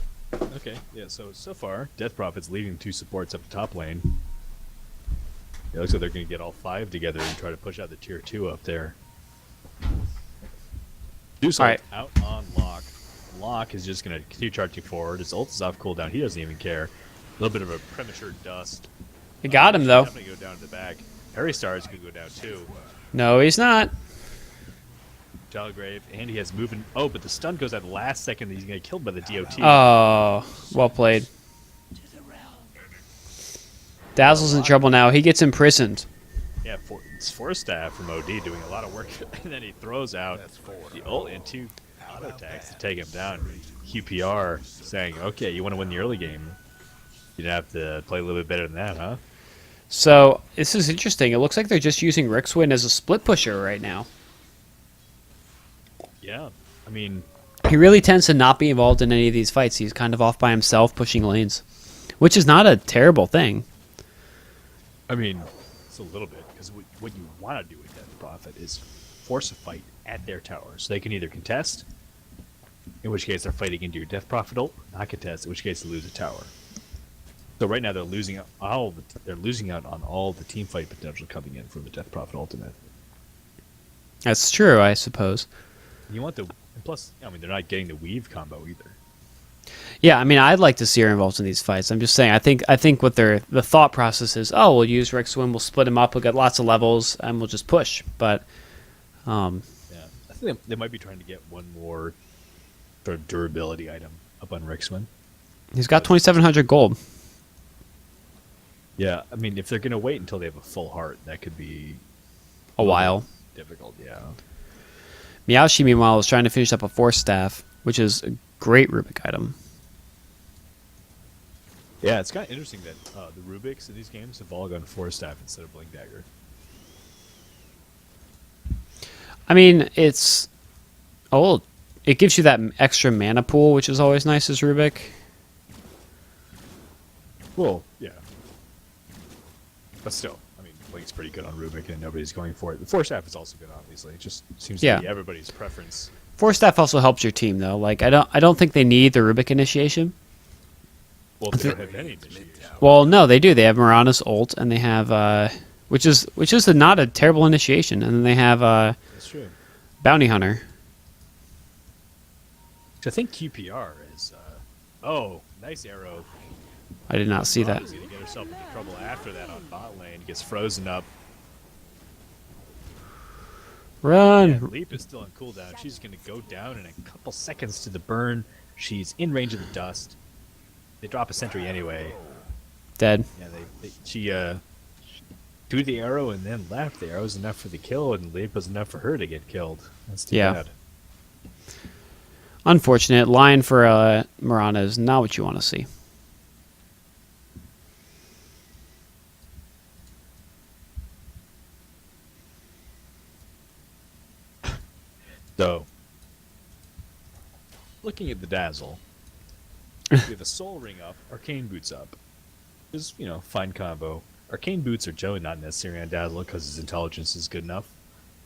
Speaker 2: okay, yeah. So far, Death Prophet's leading 2 supports up the top lane. It looks like they're going to get all 5 together and try to push out the tier 2 up there. Deuce
Speaker 1: All right.
Speaker 2: out on Locke. Locke is just going to continue charging forward. His ult is off cooldown. He doesn't even care. A little bit of a premature dust.
Speaker 1: He got him though.
Speaker 2: Definitely go down to the back. Harry Stars could go down too.
Speaker 1: No, he's not.
Speaker 2: Jalgrave, and he has movement. Oh, but the stun goes at the last second. He's going to get killed by the DOT.
Speaker 1: Oh, well played. Dazzle's in trouble now. He gets imprisoned.
Speaker 2: Yeah, it's Force Staff from OD doing a lot of work, and then he throws out the ult and 2 auto attacks to take him down. QPR saying, "Okay, you want to win the early game? You'd have to play a little bit better than that, huh?"
Speaker 1: So this is interesting. It looks like they're just using Rickswin as a split pusher right now.
Speaker 2: Yeah, I mean,
Speaker 1: He really tends to not be involved in any of these fights. He's kind of off by himself pushing lanes, which is not a terrible thing.
Speaker 2: it's a little bit, because what you want to do with Death Prophet is force a fight at their tower, so they can either contest, in which case they're fighting into your Death Prophet ult, not contest, in which case they lose a tower. So right now they're losing out on all the team fight potential coming in from the Death Prophet ultimate.
Speaker 1: That's true, I suppose.
Speaker 2: You want and plus, they're not getting the weave combo either.
Speaker 1: Yeah, I'd like to see her involved in these fights. I'm just saying, I think what the thought process is, oh, we'll use Rickswin, we'll split him up, we'll get lots of levels, and we'll just push. But,
Speaker 2: Yeah, I think they might be trying to get one more sort of durability item up on Rickswin.
Speaker 1: he's got 2,700 gold.
Speaker 2: Yeah, if they're gonna wait until they have a full heart, that could be
Speaker 1: A while.
Speaker 2: difficult. Yeah.
Speaker 1: Meowshi, meanwhile, is trying to finish up a Force Staff, which is a great Rubik item.
Speaker 2: Yeah, it's kind of interesting that the Rubiks in these games have all gone Force Staff instead of Blink Dagger.
Speaker 1: It gives you that extra mana pool, which is always nice as Rubik.
Speaker 2: Well, yeah. But still, Blink's pretty good on Rubik, and nobody's going for it. The Force Staff is also good, obviously. It just seems to be everybody's preference.
Speaker 1: Force Staff also helps your team, though. Like, I don't think they need the Rubik initiation.
Speaker 2: Well, they don't have any initiation.
Speaker 1: Well, no, they do. They have Mirana's ult, and they have which is not a terrible initiation, and then they have
Speaker 2: That's true.
Speaker 1: Bounty Hunter.
Speaker 2: I think QPR is. Oh, nice arrow.
Speaker 1: I did not see that.
Speaker 2: She's gonna get herself into trouble after that on bot lane. Gets frozen up.
Speaker 1: Run!
Speaker 2: Yeah, Leap is still on cooldown. She's gonna go down in a couple seconds to the burn. She's in range of the dust. They drop a sentry anyway.
Speaker 1: Dead.
Speaker 2: Yeah, she threw the arrow and then left. The arrow was enough for the kill, and Leap was enough for her to get killed. That's too bad.
Speaker 1: Unfortunate. Line for Mirana is not what you want to see.
Speaker 2: So, looking at the Dazzle, we have a Soul Ring up, Arcane Boots up. Is, fine combo. Arcane Boots are generally not necessary on Dazzle because his intelligence is good enough.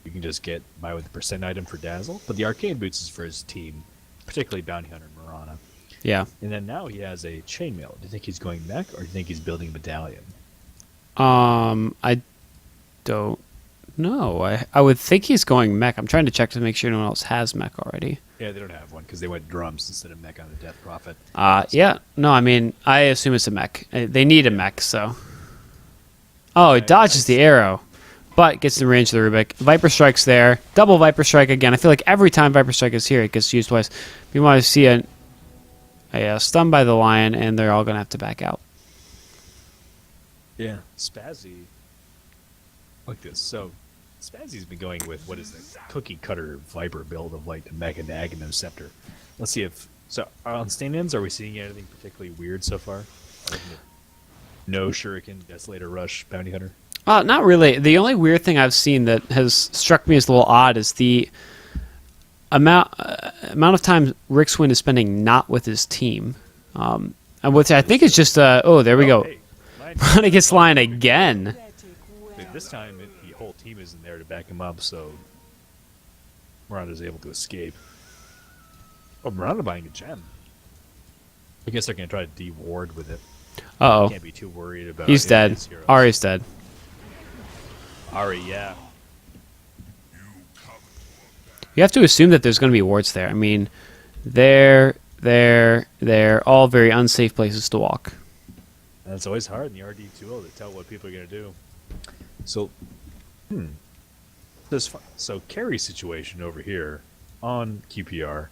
Speaker 2: You can just get by with the percent item for Dazzle. But the Arcane Boots is for his team, particularly Bounty Hunter and Mirana.
Speaker 1: Yeah.
Speaker 2: And then now he has a Chainmail. Do you think he's going mech, or do you think he's building a Medallion?
Speaker 1: I don't know. I would think he's going mech. I'm trying to check to make sure no one else has mech already.
Speaker 2: Yeah, they don't have one because they went drums instead of mech on the Death Prophet.
Speaker 1: Yeah. No, I mean, I assume it's a mech. They need a mech, so. Oh, it dodges the arrow, but gets in range of the Rubik. Viper Strike's there. Double Viper Strike again. I feel like every time Viper Strike is here, it gets used twice. We want to see a stun by the Lion, and they're all going to have to back out.
Speaker 2: Yeah. Spazzy. Like this. So, Spazzy's been going with what is the cookie cutter Viper build of like the Mega Dag and Scepter. Let's see if. So, on stand-ins, are we seeing anything particularly weird so far? No Shuriken, Desolator Rush, Bounty Hunter?
Speaker 1: Not really. The only weird thing I've seen that has struck me as a little odd is the amount of time Rickswin is spending not with his team. And which I think is just there we go.
Speaker 2: Hey,
Speaker 1: Running against Lion again.
Speaker 2: This time, the whole team isn't there to back him up, so Miranda's able to escape. Oh, Miranda buying a gem. I guess they're going to try to de-ward with it.
Speaker 1: Uh-oh.
Speaker 2: Can't be too worried about
Speaker 1: He's dead.
Speaker 2: his heroes.
Speaker 1: Ari's dead.
Speaker 2: Ari, yeah.
Speaker 1: You have to assume that there's going to be wards there. I mean, they're all very unsafe places to walk.
Speaker 2: And it's always hard in the RD2L to tell what people are going to do. So, So carry situation over here on QPR.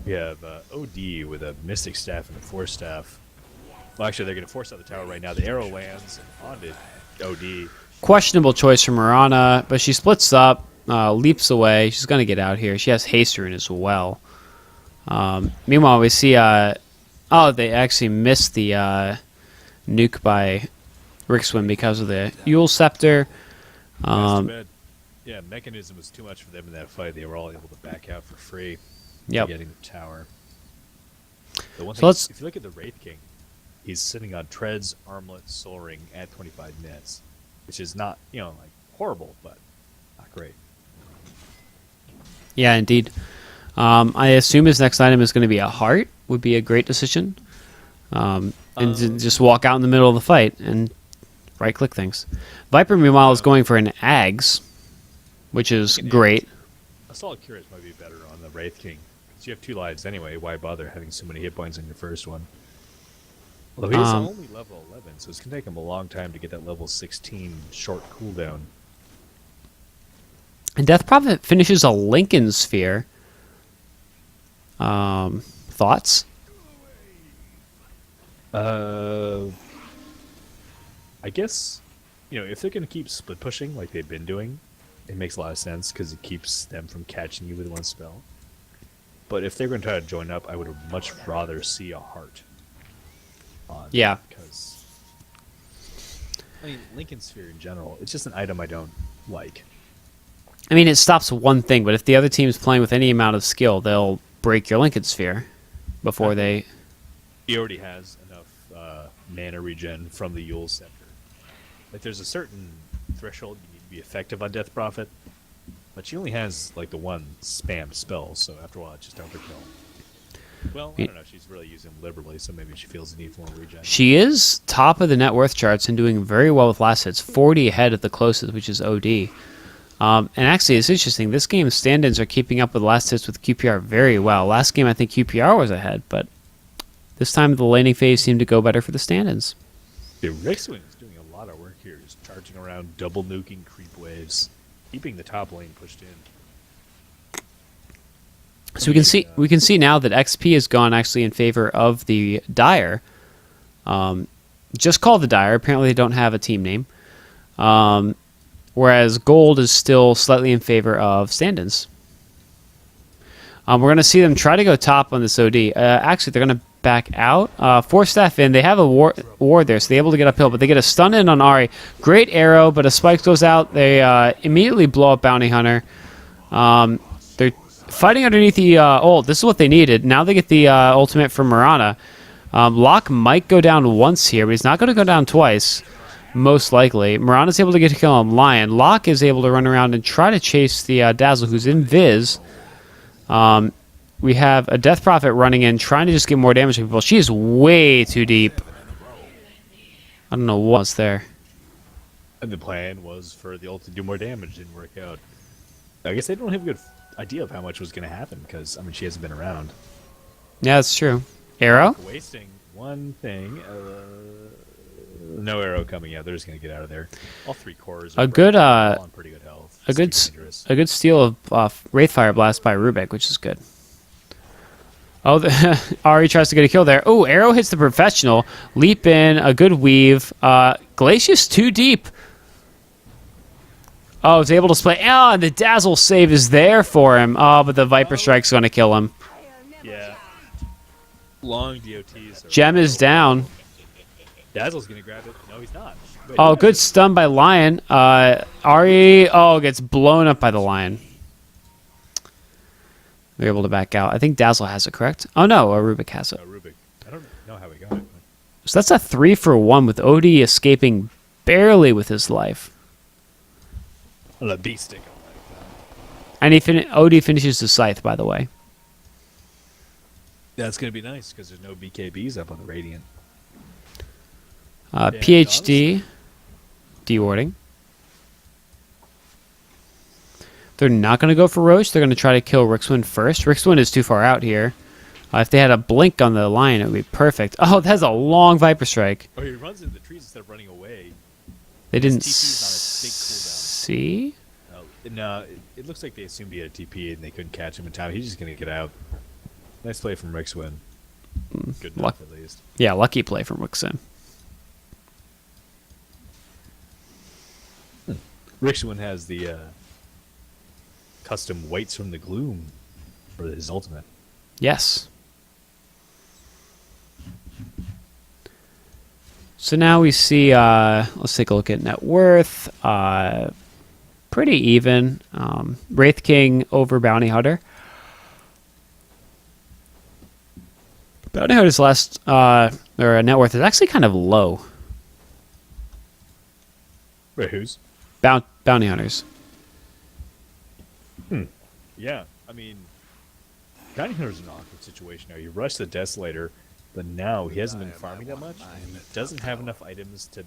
Speaker 2: We have OD with a Mystic Staff and a Force Staff. Well, actually, they're going to force out the tower right now. The arrow lands onto OD.
Speaker 1: Questionable choice from Mirana, but she splits up, leaps away. She's going to get out here. She has Haste Rune as well. Meanwhile, we see... they actually missed the nuke by Rickswin because of the Yule Scepter.
Speaker 2: That's too bad. Yeah, Mechanism was too much for them in that fight. They were all able to back out for free.
Speaker 1: Yep.
Speaker 2: Getting the tower. The one
Speaker 1: So
Speaker 2: thing,
Speaker 1: let's-
Speaker 2: if you look at the Wraith King, he's sitting on Treads, Armlet, Soul Ring at 25 minutes, which is not, horrible, but not great.
Speaker 1: Yeah, indeed. I assume his next item is going to be a heart. Would be a great decision. And just walk out in the middle of the fight and right-click things. Viper, meanwhile, is going for an Ags, which is great.
Speaker 2: Assault Curate might be better on the Wraith King, because you have 2 lives anyway. Why bother having so many hit points on your first one? Although he's only level 11, so it's going to take him a long time to get that level 16 short cooldown.
Speaker 1: And Death Prophet finishes a Lincoln Sphere. Thoughts?
Speaker 2: I guess, if they're going to keep split pushing like they've been doing, it makes a lot of sense because it keeps them from catching you with one spell. But if they're going to try to join up, I would much rather see a heart.
Speaker 1: Yeah.
Speaker 2: Because, Lincoln Sphere in general, it's just an item I don't like.
Speaker 1: I mean, it stops one thing, but if the other team's playing with any amount of skill, they'll break your Lincoln Sphere before they...
Speaker 2: He already has enough mana regen from the Yule Scepter. Like, there's a certain threshold you need to be effective on Death Prophet, but she only has, the one spam spell, so after a while it's just overkill. Well, I don't know, she's really using them liberally, so maybe she feels the need for more regen.
Speaker 1: She is top of the net worth charts and doing very well with last hits, 40 ahead at the closest, which is OD. And actually, it's interesting. This game's stand-ins are keeping up with last hits with QPR very well. Last game, I think QPR was ahead, but this time the laning phase seemed to go better for the stand-ins.
Speaker 2: Yeah, Rickswin is doing a lot of work here, just charging around, double nuking creep waves, keeping the top lane pushed in.
Speaker 1: So we can see now that XP has gone actually in favor of the Dire. Just called the Dire. Apparently, they don't have a team name. Whereas Gold is still slightly in favor of stand-ins. We're going to see them try to go top on this OD. Actually, they're going to back out. Force Staff in. They have a ward there, so they're able to get uphill. But they get a stun in on Ari. Great arrow, but a spike goes out. They immediately blow up Bounty Hunter. They're fighting underneath the ult. This is what they needed. Now they get the ultimate from Mirana. Locke might go down once here, but he's not going to go down twice, most likely. Mirana's able to get a kill on Lion. Locke is able to run around and try to chase the Dazzle, who's in Viz. We have a Death Prophet running in, trying to just get more damage to people. She is way too deep. I don't know what's there.
Speaker 2: And the plan was for the ult to do more damage. Didn't work out. I guess they don't have a good idea of how much was going to happen because, I mean, she hasn't been around.
Speaker 1: Yeah, that's true. Arrow?
Speaker 2: Wasting one thing. No arrow coming out. They're just going to get out of there. All 3 cores are
Speaker 1: A good,
Speaker 2: all on pretty good health.
Speaker 1: A good,
Speaker 2: It's dangerous.
Speaker 1: a good steal of Wraithfire Blast by Rubik, which is good. Oh, Ari tries to get a kill there. Oh, arrow hits the professional. Leap in, a good weave. Glacius too deep. Oh, he's able to play. Oh, and the Dazzle save is there for him. Oh, but the Viper Strike's going to kill him.
Speaker 2: Yeah. Long DOTs.
Speaker 1: Gem is down.
Speaker 2: Dazzle's going to grab it. No, he's not. Wait,
Speaker 1: Oh, good stun by Lion. Ari, gets blown up by the Lion. They're able to back out. I think Dazzle has it, correct? Oh, no, Rubik has it.
Speaker 2: Rubik. I don't know how he got it.
Speaker 1: So that's a 3-for-1 with Odie escaping barely with his life.
Speaker 2: On a beat stick.
Speaker 1: And Odie finishes the Scythe, by the way.
Speaker 2: That's going to be nice because there's no BKBs up on the Radiant.
Speaker 1: PhD, dewarding. They're not going to go for Roche. They're going to try to kill Rixwin first. Rixwin is too far out here. If they had a blink on the Lion, it would be perfect. Oh, that's a long Viper Strike.
Speaker 2: Oh, he runs into the trees instead of running away.
Speaker 1: They didn't
Speaker 2: TP's on a big cooldown.
Speaker 1: see.
Speaker 2: No, it looks like they assumed he had a TP and they couldn't catch him in time. He's just going to get out. Nice play from Rixwin. Good enough, at least.
Speaker 1: Yeah, lucky play from Wixen.
Speaker 2: Rixwin has the custom Whites from the Gloom for his ultimate.
Speaker 1: Yes. So now we see, let's take a look at net worth. Pretty even. Wraith King over Bounty Hunter. Bounty Hunter's last, or net worth is actually kind of low.
Speaker 2: Wait, who's?
Speaker 1: Bounty Hunters.
Speaker 2: Yeah, I mean, Bounty Hunter's an awkward situation now. You rush the Desolator, but now he hasn't been farming that much. And he doesn't have enough items to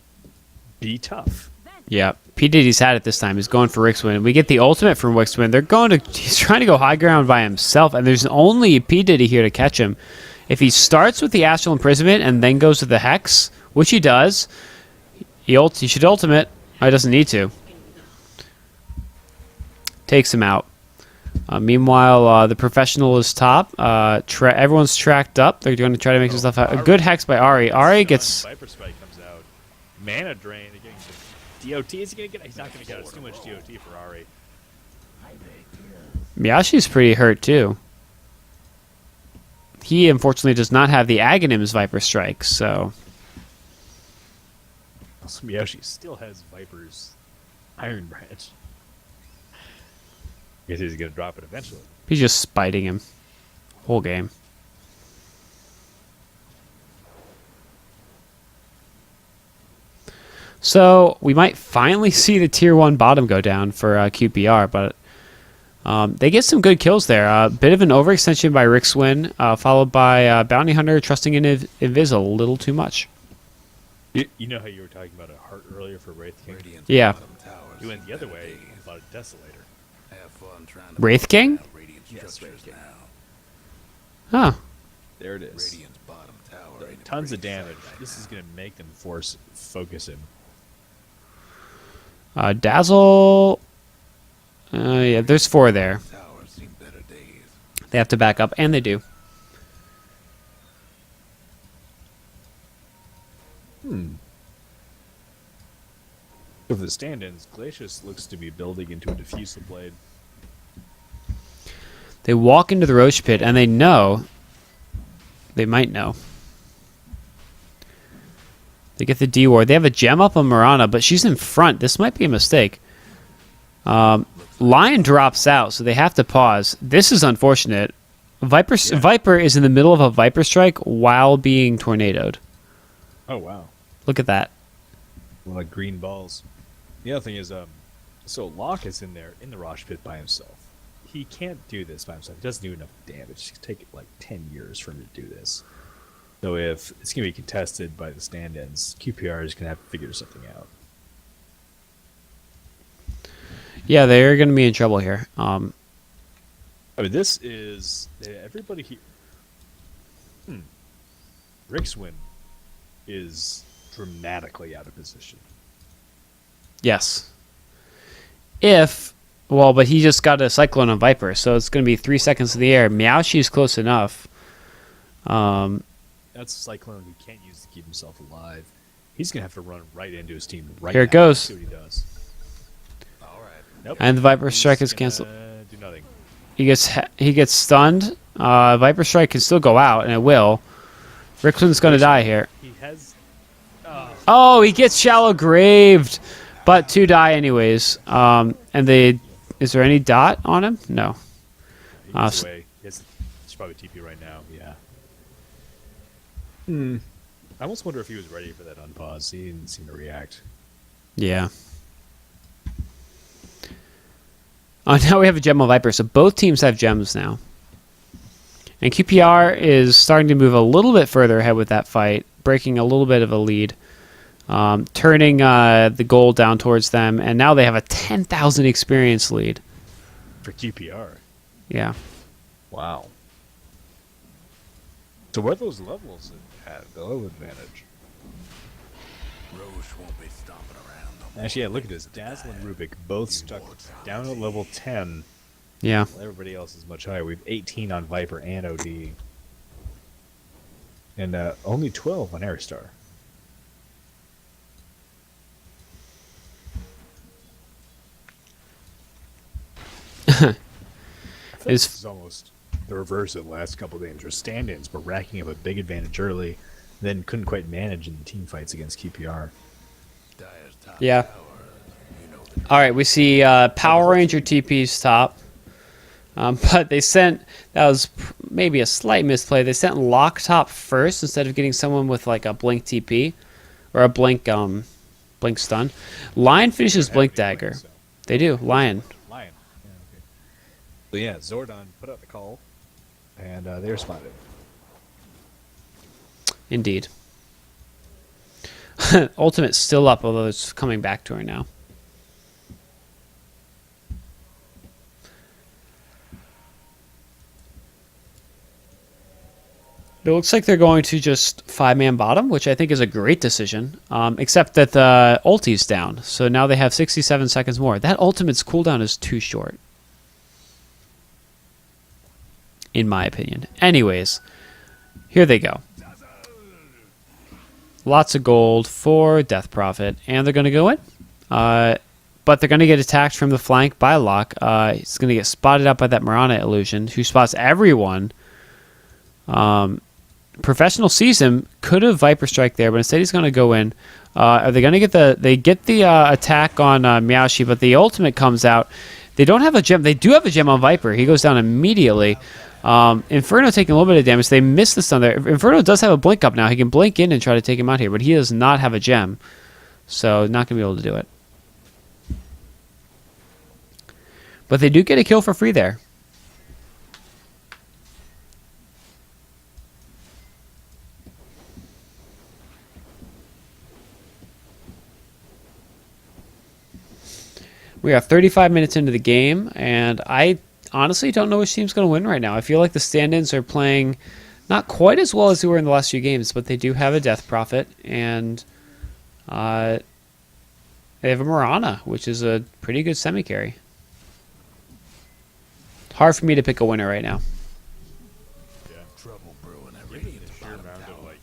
Speaker 2: be tough.
Speaker 1: Yeah, P. Diddy's had it this time. He's going for Rixwin. We get the ultimate from Rixwin. He's trying to go high ground by himself, and there's only P. Diddy here to catch him. If he starts with the Astral Imprisonment and then goes to the Hex, which he does, he should ultimate. Oh, he doesn't need to. Takes him out. Meanwhile, the Professional is top. Everyone's tracked up. They're going to try to make some stuff out. A good Hex by Ari. Ari gets...
Speaker 2: Viper Spike comes out. Mana Drain. They're getting the DOT. Is he going to get? He's not going to get it. It's too much DOT for Ari.
Speaker 1: Miyashi's pretty hurt, too. He, unfortunately, does not have the Aghanim's Viper Strike, so...
Speaker 2: Also, Miyoshi still has Viper's Iron Branch. I guess he's going to drop it eventually.
Speaker 1: He's just spiting him. Whole game. So, we might finally see the Tier 1 bottom go down for QPR, but they get some good kills there. A bit of an overextension by Rixwin, followed by Bounty Hunter trusting in Invis a little too much.
Speaker 2: You know how you were talking about a heart earlier for Wraith King?
Speaker 1: Yeah.
Speaker 2: He went the other way and bought a Desolator.
Speaker 1: Wraith King?
Speaker 2: Yes, Wraith King.
Speaker 1: Huh.
Speaker 2: There it is. Tons of damage. This is going to make them focus him.
Speaker 1: Dazzle... yeah, there's 4 there. They have to back up, and they do.
Speaker 2: So for the stand-ins, Glacius looks to be building into a diffusal blade.
Speaker 1: They walk into the Roche Pit, and they know... They might know. They get the D-Ward. They have a gem up on Mirana, but she's in front. This might be a mistake. Lion drops out, so they have to pause. This is unfortunate. Viper is in the middle of a Viper strike while being tornadoed.
Speaker 2: Oh wow.
Speaker 1: Look at that.
Speaker 2: A lot of green balls. The other thing is, so Locke is in there in the Rosh pit by himself. He can't do this by himself. He doesn't do enough damage. It's take like 10 years for him to do this. So if it's going to be contested by the stand-ins, QPR is going to have to figure something out.
Speaker 1: Yeah, they're going to be in trouble here.
Speaker 2: I mean, this is everybody here. Rixwin is dramatically out of position.
Speaker 1: Yes. But he just got a Cyclone on Viper, so it's going to be 3 seconds in the air. Meowshi's close enough.
Speaker 2: That's a Cyclone he can't use to keep himself alive. He's going to have to run right into his team right
Speaker 1: Here
Speaker 2: now.
Speaker 1: it goes.
Speaker 2: See what he does.
Speaker 3: All right.
Speaker 2: Nope.
Speaker 1: And the Viper
Speaker 2: He's
Speaker 1: Strike is
Speaker 2: gonna
Speaker 1: canceled.
Speaker 2: Do nothing.
Speaker 1: He gets stunned. Viper Strike can still go out, and it will. Rixwin's going to die here.
Speaker 2: He has.
Speaker 1: Oh, he gets shallow graved, but 2 die anyways. Is there any dot on him? No.
Speaker 2: He's away. He's probably TP right now. Yeah. I almost wonder if he was ready for that unpause. He didn't seem to react.
Speaker 1: Yeah. Now we have a gem on Viper, so both teams have gems now. And QPR is starting to move a little bit further ahead with that fight, breaking a little bit of a lead, turning the goal down towards them, and now they have a 10,000 experience lead.
Speaker 2: For QPR.
Speaker 1: Yeah.
Speaker 2: Wow. So what are those levels at the low advantage?
Speaker 3: Roche won't be stomping around no more.
Speaker 2: Actually, yeah, look at this. Dazzle and Rubik both stuck down at level 10.
Speaker 1: Yeah.
Speaker 2: While everybody else is much higher. We have 18 on Viper and OD. And only 12 on Airstar. This is almost the reverse of the last couple of games where stand-ins were racking up a big advantage early, then couldn't quite manage in the team fights against QPR.
Speaker 3: Dyer's top
Speaker 1: Yeah.
Speaker 3: tower, you know the
Speaker 1: All right, we see Power Ranger TP's top. But they sent, that was maybe a slight misplay. They sent Lock top first instead of getting someone with like a Blink TP or a Blink stun. Lion finishes Blink Dagger. They do, Lion.
Speaker 2: Lion. Yeah, okay. So yeah, Zordon put out the call, and they responded.
Speaker 1: Indeed. Ultimate's still up, although it's coming back to her now. It looks like they're going to just 5-man bottom, which I think is a great decision, except that the ulti's down. So now they have 67 seconds more. That ultimate's cooldown is too short, in my opinion. Anyways, here they go. Lots of gold for Death Prophet, and they're going to go in. But they're going to get attacked from the flank by Locke. He's going to get spotted out by that Mirana illusion, who spots everyone. Professional sees him, could have Viper Strike there, but instead he's going to go in. Are they going to get the attack on Meowshi, but the ultimate comes out. They don't have a gem. They do have a gem on Viper. He goes down immediately. Inferno taking a little bit of damage. They missed the stun there. Inferno does have a blink up now. He can blink in and try to take him out here, but he does not have a gem. So not going to be able to do it. But they do get a kill for free there. We are 35 minutes into the game, and I honestly don't know which team's going to win right now. I feel like the stand-ins are playing not quite as well as they were in the last few games, but they do have a Death Prophet, and they have a Mirana, which is a pretty good semi-carry. Hard for me to pick a winner right now.
Speaker 3: Yeah. Trouble brewing at
Speaker 2: Given
Speaker 3: Radiant's
Speaker 2: the sheer
Speaker 3: bottom
Speaker 2: amount
Speaker 3: tower.
Speaker 2: of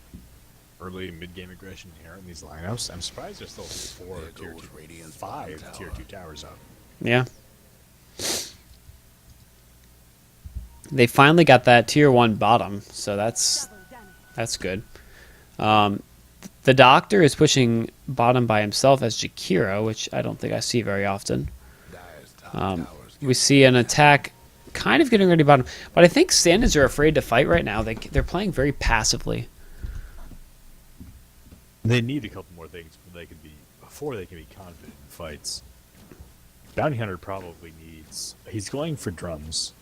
Speaker 2: early and mid-game aggression inherent in these lineups, I'm surprised there's still 4
Speaker 3: There
Speaker 2: tier
Speaker 3: goes
Speaker 2: 2,
Speaker 3: Radiant's
Speaker 2: 5
Speaker 3: bottom
Speaker 2: tier
Speaker 3: tower.
Speaker 2: 2 towers up.
Speaker 1: Yeah. They finally got that tier 1 bottom, so that's good. The Doctor is pushing bottom by himself as Jakiro, which I don't think I see very often.
Speaker 3: Dyer's top
Speaker 1: Um,
Speaker 3: tower's
Speaker 1: We see an attack kind of getting ready bottom. But I think Standards are afraid to fight right now. They're playing very passively.
Speaker 2: They need a couple more things before they can be confident in fights. Bounty Hunter probably needs. He's going for drums.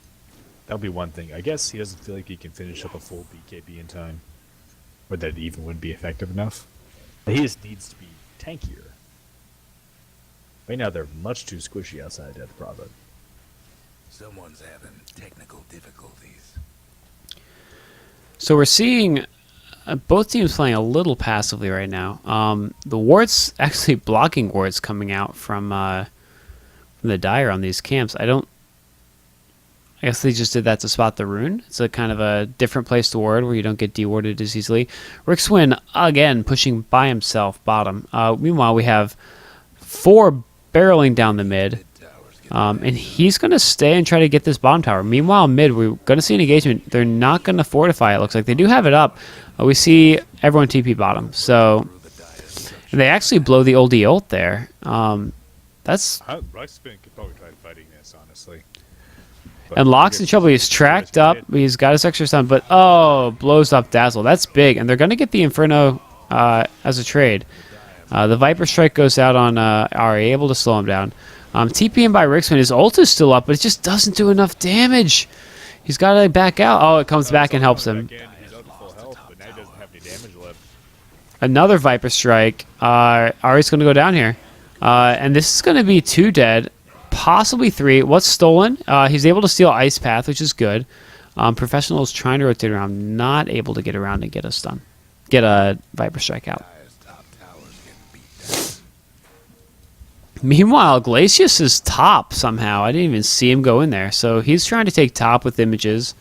Speaker 2: That'll be one thing. I guess he doesn't feel like he can finish up a full BKB in time, or that it even wouldn't be effective enough. But he just needs to be tankier. Right now, they're much too squishy outside Death Prophet.
Speaker 3: Someone's having technical difficulties.
Speaker 1: So we're seeing both teams playing a little passively right now. The wards actually blocking wards coming out from the Dire on these camps. I guess they just did that to spot the rune. It's a kind of a different place to ward where you don't get dewarded as easily. Rickswin again pushing by himself bottom. Meanwhile, we have 4 barreling down the mid. And he's going to stay and try to get this bottom tower. Meanwhile, mid, we're going to see an engagement. They're not going to fortify, it looks like. They do have it up. We see everyone TP bottom. So and they actually blow the oldie ult there. That's...
Speaker 2: Ruxpin could probably try fighting this, honestly. But
Speaker 1: And Locke's in trouble. He's tracked up. He's got his extra stun. But, blows up Dazzle. That's big. And they're going to get the Inferno as a trade. The Viper Strike goes out on Ari, able to slow him down. TPing by Ricksman. His ult is still up, but it just doesn't do enough damage. He's got to back out. Oh, it comes back and helps him.
Speaker 2: He's out to full health, but now he doesn't have any damage left.
Speaker 1: Another Viper Strike. Ari's going to go down here. And this is going to be 2 dead, possibly 3. What's stolen? He's able to steal Ice Path, which is good. Professional is trying to rotate around, not able to get around and get a stun. Get a Viper Strike out. Meanwhile, Glacius is top somehow. I didn't even see him go in there. So he's trying to take top with images.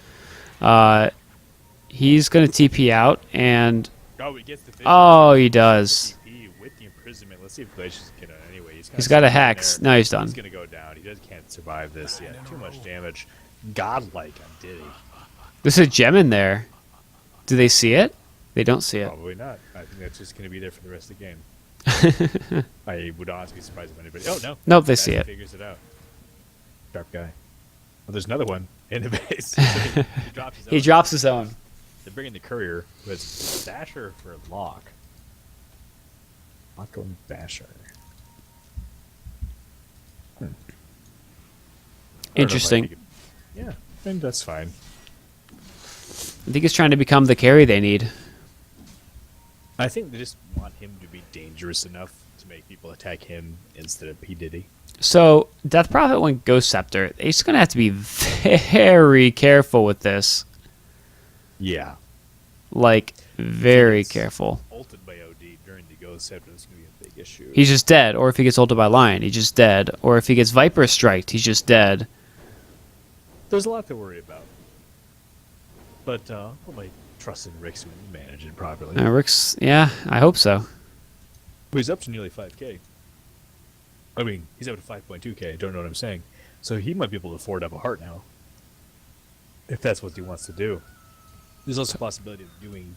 Speaker 1: He's going to TP out, and...
Speaker 2: Oh, he gets the
Speaker 1: Oh, he does.
Speaker 2: TP with the imprisonment. Let's see if Glacius can get it anyway.
Speaker 1: He's got a hex. No, he's done.
Speaker 2: He's going to go down. He just can't survive this yet. Too much damage. Godlike on Diddy.
Speaker 1: There's a gem in there. Do they see it? They don't see it.
Speaker 2: Probably not. I think that's just going to be there for the rest of the game. I would honestly be surprised if anybody... Oh, no.
Speaker 1: Nope, they see it.
Speaker 2: Figures it out. Sharp guy. Well, there's another one in the base.
Speaker 1: He drops his own.
Speaker 2: They're bringing the courier, who has Basher for Lock. Lock going Basher.
Speaker 1: Interesting.
Speaker 2: Yeah, I think that's fine.
Speaker 1: I think he's trying to become the carry they need.
Speaker 2: I think they just want him to be dangerous enough to make people attack him instead of P. Diddy.
Speaker 1: So, Death Prophet went Ghost Scepter. They're just going to have to be very careful with this.
Speaker 2: Yeah.
Speaker 1: Like, very careful.
Speaker 2: Ulted by OD during the Ghost Scepter is going to be a big issue.
Speaker 1: He's just dead. Or if he gets ulted by Lion, he's just dead. Or if he gets Viper Striked, he's just dead.
Speaker 2: There's a lot to worry about. But, put my trust in Rick's to manage it properly.
Speaker 1: Rick's, yeah, I hope so.
Speaker 2: Well, he's up to nearly 5k. I mean, he's up to 5.2k. I don't know what I'm saying. So he might be able to afford up a heart now. If that's what he wants to do. There's also a possibility of doing...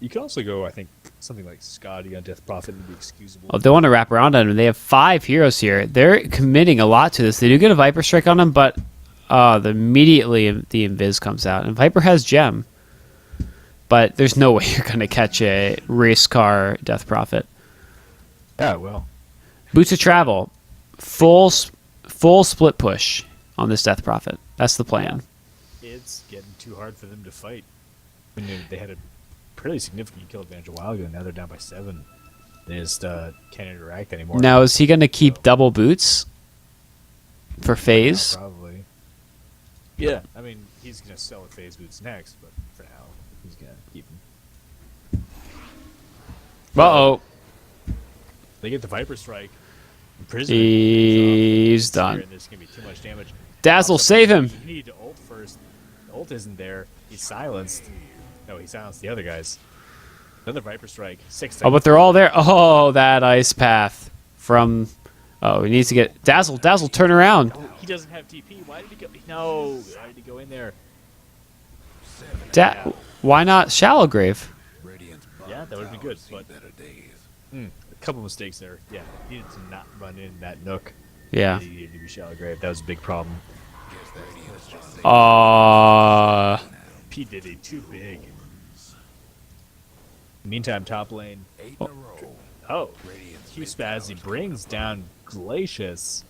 Speaker 2: You could also go, I think, something like Scotty on Death Prophet would be excusable.
Speaker 1: Oh, they want to wrap around on him. They have 5 heroes here. They're committing a lot to this. They do get a Viper Strike on him, but immediately the Invis comes out. And Viper has Gem. But there's no way you're going to catch a race car Death Prophet.
Speaker 2: Yeah, well.
Speaker 1: Boots of Travel. Full split push on this Death Prophet. That's the plan.
Speaker 2: It's getting too hard for them to fight. I mean, they had a pretty significant kill advantage a while ago. Now they're down by 7. They just can't interact anymore.
Speaker 1: Now, is he going to keep double boots for phase?
Speaker 2: Yeah, probably. Yeah, I mean, he's going to sell a phase boots next, but for now, he's going to keep them.
Speaker 1: Uh-oh.
Speaker 2: They get the Viper Strike. Prison.
Speaker 1: He's done.
Speaker 2: And there's going to be too much damage.
Speaker 1: Dazzle, save him.
Speaker 2: You need to ult first. The ult isn't there. He's silenced. No, he silenced the other guys. Another Viper Strike. 6
Speaker 1: Oh, but they're all there. Oh, that Ice Path from... Oh, he needs to get... Dazzle, turn around.
Speaker 2: No, he doesn't have TP. Why did he go... No, why did he go in there?
Speaker 1: Why not Shallow Grave?
Speaker 2: Yeah, that would be good, but... a couple mistakes there. Yeah, he needed to not run in that nook.
Speaker 1: Yeah.
Speaker 2: He needed to be shallow grave. That was a big problem. P. Diddy, too big. Meantime, top lane.
Speaker 3: 8 in a row.
Speaker 2: Oh,
Speaker 3: Radiant's
Speaker 2: Q
Speaker 3: mid
Speaker 2: Spazzy
Speaker 3: tower's
Speaker 2: brings down Glacius.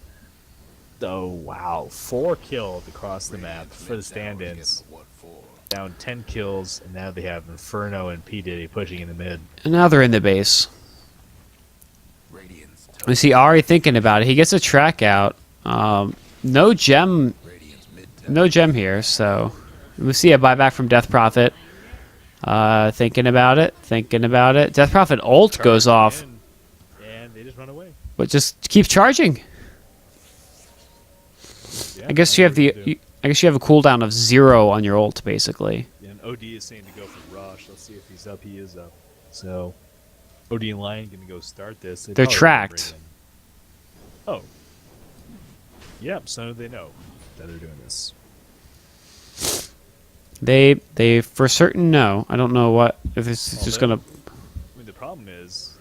Speaker 2: So, wow. 4 killed across the map
Speaker 3: Radiant's
Speaker 2: for the
Speaker 3: mid tower
Speaker 2: stand-ins.
Speaker 3: gets what for?
Speaker 2: Down 10 kills, and now they have Inferno and P. Diddy pushing in the mid.
Speaker 1: And now they're in the base.
Speaker 3: Radiant's
Speaker 1: We see Ari thinking about it. He gets a track out. No gem,
Speaker 3: Radiant's mid
Speaker 1: no gem here. So we see a buyback from Death Prophet. Thinking about it. Death Prophet ult goes off,
Speaker 2: In, and they just run away.
Speaker 1: but just keep charging.
Speaker 2: Yeah,
Speaker 1: I guess you have
Speaker 2: that's what they do.
Speaker 1: I guess you have a cooldown of 0 on your ult, basically.
Speaker 2: And OD is saying to go for Rush. Let's see if he's up. He is up. So, OD and Lion going to go start this.
Speaker 1: They're
Speaker 2: probably won't
Speaker 1: tracked.
Speaker 2: bring in- Oh. Yep, so they know that they're doing this.
Speaker 1: They for certain know. I don't know what if it's
Speaker 2: Well,
Speaker 1: just
Speaker 2: then-
Speaker 1: gonna.
Speaker 2: I mean, the problem is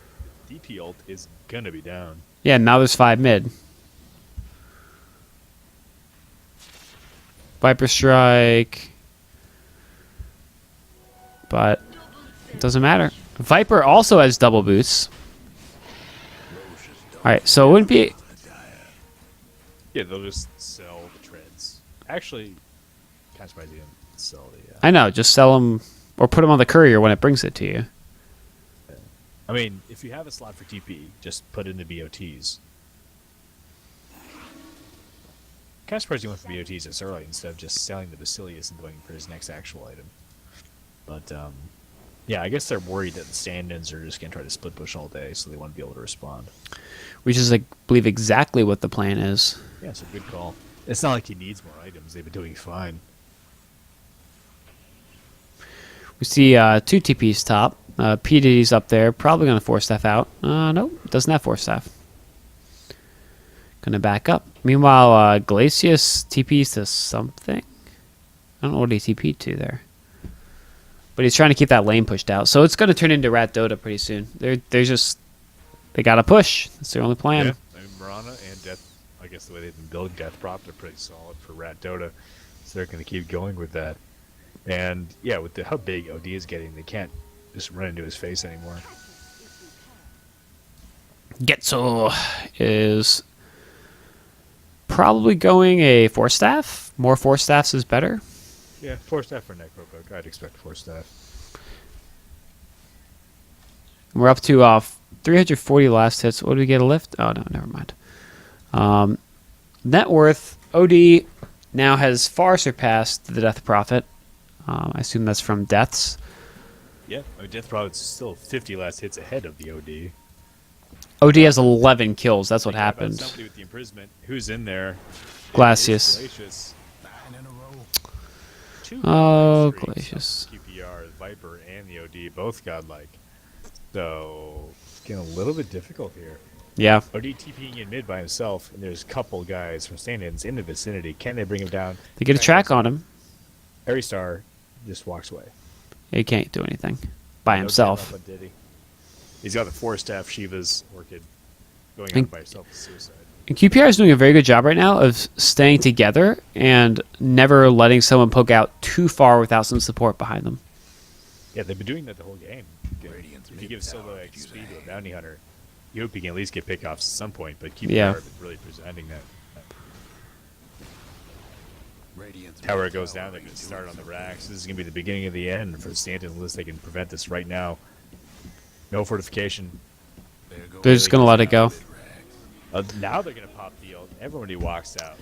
Speaker 2: DP ult is going to be down.
Speaker 1: Yeah, now there's 5 mid. Viper Strike. But it doesn't matter. Viper also has double boots. Alright, so it wouldn't be.
Speaker 2: Yeah, they'll just sell the treads. Actually, kind of surprised they didn't sell the...
Speaker 1: I know, just sell them or put them on the courier when it brings it to you.
Speaker 2: I mean, if you have a slot for TP, just put it into BOTs. Kind of surprised you went for BOTs this early instead of just selling the Basilius and going for his next actual item. But, yeah, I guess they're worried that the stand-ins are just going to try to split push all day, so they want to be able to respond.
Speaker 1: Which is, I believe, exactly what the plan is.
Speaker 2: Yeah, it's a good call. It's not like he needs more items. They've been doing fine.
Speaker 1: We see 2 TPs top. PD's up there, probably going to force staff out. Nope, doesn't have force staff. Going to back up. Meanwhile, Glacius TPs to something. I don't know what he TP'd to there. But he's trying to keep that lane pushed out. So it's going to turn into Rat Dota pretty soon. They're just... They got to push. That's their only plan.
Speaker 2: Yeah, I mean, Mirana and Death, I guess the way they've been building Death Prop, they're pretty solid for Rat Dota. So they're going to keep going with that. And, yeah, with how big OD is getting, they can't just run into his face anymore.
Speaker 1: Getzo is probably going a force staff. More force staffs is better.
Speaker 2: Yeah, 4 staff for Necropoke. I'd expect 4 staff.
Speaker 1: We're up to 340 last hits. What do we get a lift? Oh, no, never mind. Net worth, OD now has far surpassed the Death Prophet. I assume that's from deaths.
Speaker 2: Yeah, I mean, Death Prophet's still 50 last hits ahead of the OD.
Speaker 1: OD has 11 kills. That's what
Speaker 2: Think about
Speaker 1: happened.
Speaker 2: Somebody with the imprisonment. Who's in there?
Speaker 1: Glacius.
Speaker 2: It is Glacius.
Speaker 3: 9 in a row.
Speaker 2: 2
Speaker 1: Oh,
Speaker 2: streaks
Speaker 1: Glacius.
Speaker 2: of QPR, Viper, and the OD both godlike. So, it's getting a little bit difficult here.
Speaker 1: Yeah.
Speaker 2: OD TPing in mid by himself, and there's a couple guys from stand-ins in the vicinity. Can they bring him down?
Speaker 1: They get a track on him.
Speaker 2: Harry Star just walks away.
Speaker 1: He can't do anything by
Speaker 2: No
Speaker 1: himself.
Speaker 2: jam up on Diddy. He's got the 4 staff Shiva's Orchid going
Speaker 1: And-
Speaker 2: out by himself with suicide.
Speaker 1: And QPR is doing a very good job right now of staying together and never letting someone poke out too far without some support behind them.
Speaker 2: Yeah, they've been doing that the whole game.
Speaker 3: Radiant's
Speaker 2: If you
Speaker 3: mid
Speaker 2: give
Speaker 3: tower
Speaker 2: solo
Speaker 3: could
Speaker 2: X
Speaker 3: use a
Speaker 2: speed to a
Speaker 3: hand.
Speaker 2: bounty hunter, you hope you can at least get pickoffs at some point, but QPR
Speaker 1: Yeah.
Speaker 2: have been really presenting that.
Speaker 3: Radiant's
Speaker 2: Tower
Speaker 3: mid
Speaker 2: goes
Speaker 3: tower
Speaker 2: down, they're going to
Speaker 3: could
Speaker 2: start
Speaker 3: use
Speaker 2: on the
Speaker 3: a
Speaker 2: racks. This is going to be the beginning of the end for the stand unless they can prevent this right now. No fortification.
Speaker 3: There goes
Speaker 1: They're just going to let it go.
Speaker 3: mid-rags.
Speaker 2: Now they're going to pop the ult. Everybody walks out.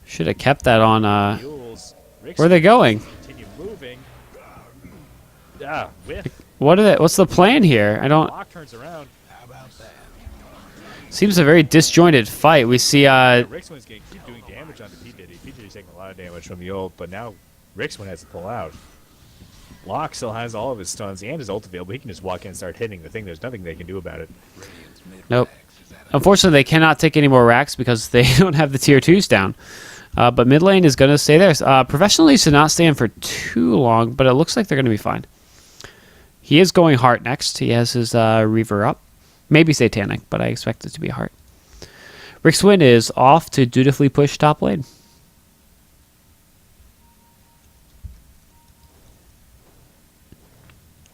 Speaker 1: Should have kept that on.
Speaker 2: Mules.
Speaker 1: Where are they going?
Speaker 2: Continue moving. Ah, whiff.
Speaker 1: What's the plan here? I don't.
Speaker 2: Lock turns around.
Speaker 3: How about that?
Speaker 1: Seems a very disjointed fight. We see
Speaker 2: Rixwin's going to keep doing damage onto P. Diddy. P. Diddy's taking a lot of damage from the ult, but now Rixwin has to pull out. Locke still has all of his stuns and his ult available. He can just walk in and start hitting the thing. There's nothing they can do about it.
Speaker 3: Radiant's mid
Speaker 1: Nope.
Speaker 3: rags. Is that a-
Speaker 1: Unfortunately, they cannot take any more racks because they don't have the tier 2s down. But mid lane is going to stay there. Professionally should not stay in for too long, but it looks like they're going to be fine. He is going Heart next. He has his Reaver up. Maybe Satanic, but I expect it to be Heart. Rick Swin is off to dutifully push top lane.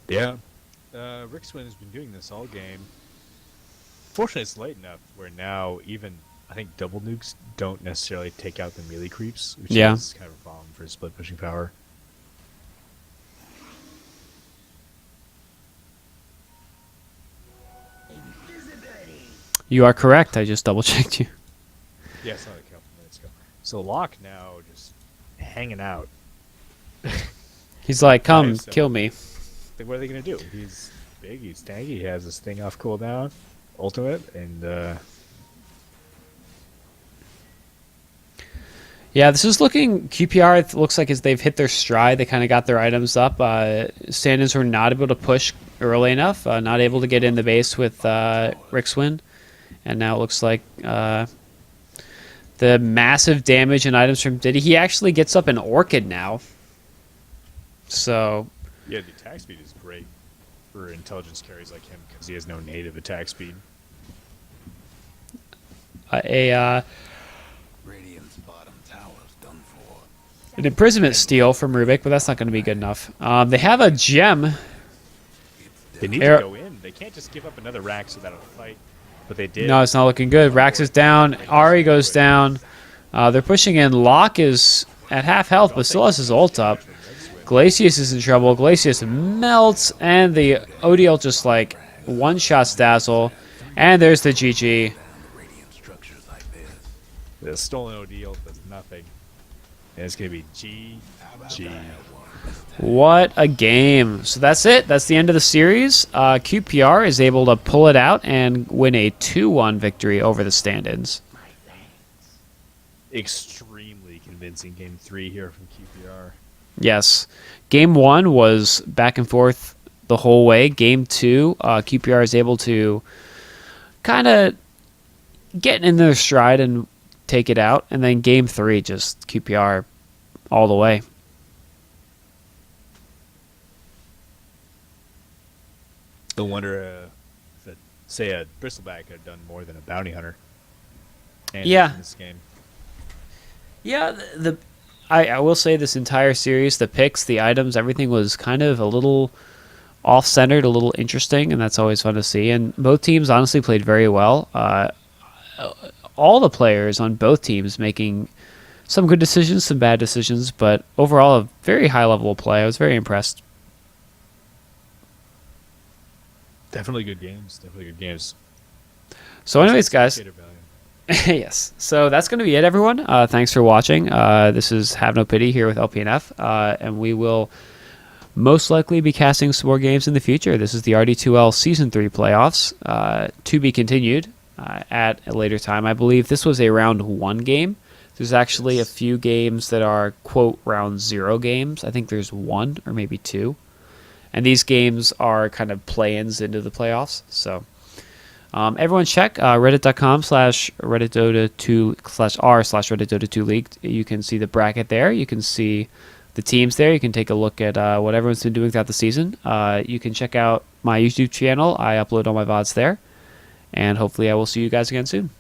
Speaker 2: Yeah. Rick Swin has been doing this all game. Fortunately, it's late enough where now even I think double nukes don't necessarily take out the melee creeps, which
Speaker 1: Yeah.
Speaker 2: is kind of a problem for split pushing power.
Speaker 1: You are correct. I just double checked you.
Speaker 2: Yeah, it's not a couple minutes ago. So Locke now just hanging out.
Speaker 1: He's like, come,
Speaker 2: Nice,
Speaker 1: kill me.
Speaker 2: Like, what are they gonna do? He's big, he's tanky, he has this thing off cooldown, ultimate, and
Speaker 1: Yeah, this is looking QPR. It looks like as they've hit their stride, they kind of got their items up. Stand-ins were not able to push early enough, not able to get in the base with Rick Swin, and now it looks like the massive damage and items from Diddy. He actually gets up an Orchid now, so
Speaker 2: yeah, the attack speed is great for intelligence carries like him because he has no native attack speed.
Speaker 1: a
Speaker 3: Radiant's bottom tower's done for.
Speaker 1: an imprisonment steal from Rubik, but that's not going to be good enough. They have a gem.
Speaker 2: They need
Speaker 1: Air-
Speaker 2: to go in. They can't just give up another Rax without a fight. But they did.
Speaker 1: No, it's not looking good. Rax is down. Ari goes down. They're pushing in. Locke is at half health, but still has his ult up. Glacius is in trouble. Glacius melts, and the ODL just like one-shots Dazzle. And there's the GG.
Speaker 3: The radiant structures like this.
Speaker 2: The stolen ODL does nothing. And it's going to be GG.
Speaker 1: What a game. So that's it. That's the end of the series. QPR is able to pull it out and win a 2-1 victory over the stand-ins.
Speaker 2: Extremely convincing game 3 here from QPR.
Speaker 1: Yes. Game 1 was back and forth the whole way. Game 2, QPR is able to kind of get in their stride and take it out. And then Game 3, just QPR all the way.
Speaker 2: No wonder that, say, a Bristleback had done more than a Bounty Hunter. And
Speaker 1: Yeah.
Speaker 2: in this game.
Speaker 1: Yeah, I will say this entire series, the picks, the items, everything was kind of a little off-centered, a little interesting, and that's always fun to see. And both teams honestly played very well. All the players on both teams making some good decisions, some bad decisions, but overall a very high level of play. I was very impressed.
Speaker 2: Definitely good games. Definitely good games.
Speaker 1: So anyways, guys,
Speaker 2: Spectator value.
Speaker 1: yes. So that's going to be it, everyone. Thanks for watching. This is Have No Pity here with LPNF, and we will most likely be casting some more games in the future. This is the RD2L Season 3 playoffs, to be continued at a later time. I believe this was a round 1 game. There's actually a few games that are, quote, round 0 games. I think there's 1 or maybe 2. And these games are kind of play-ins into the playoffs. So everyone check reddit.com/redditdota2/r/redditdota2 league. You can see the bracket there. You can see the teams there. You can take a look at what everyone's been doing throughout the season. You can check out my YouTube channel. I upload all my VODs there. And hopefully I will see you guys again soon.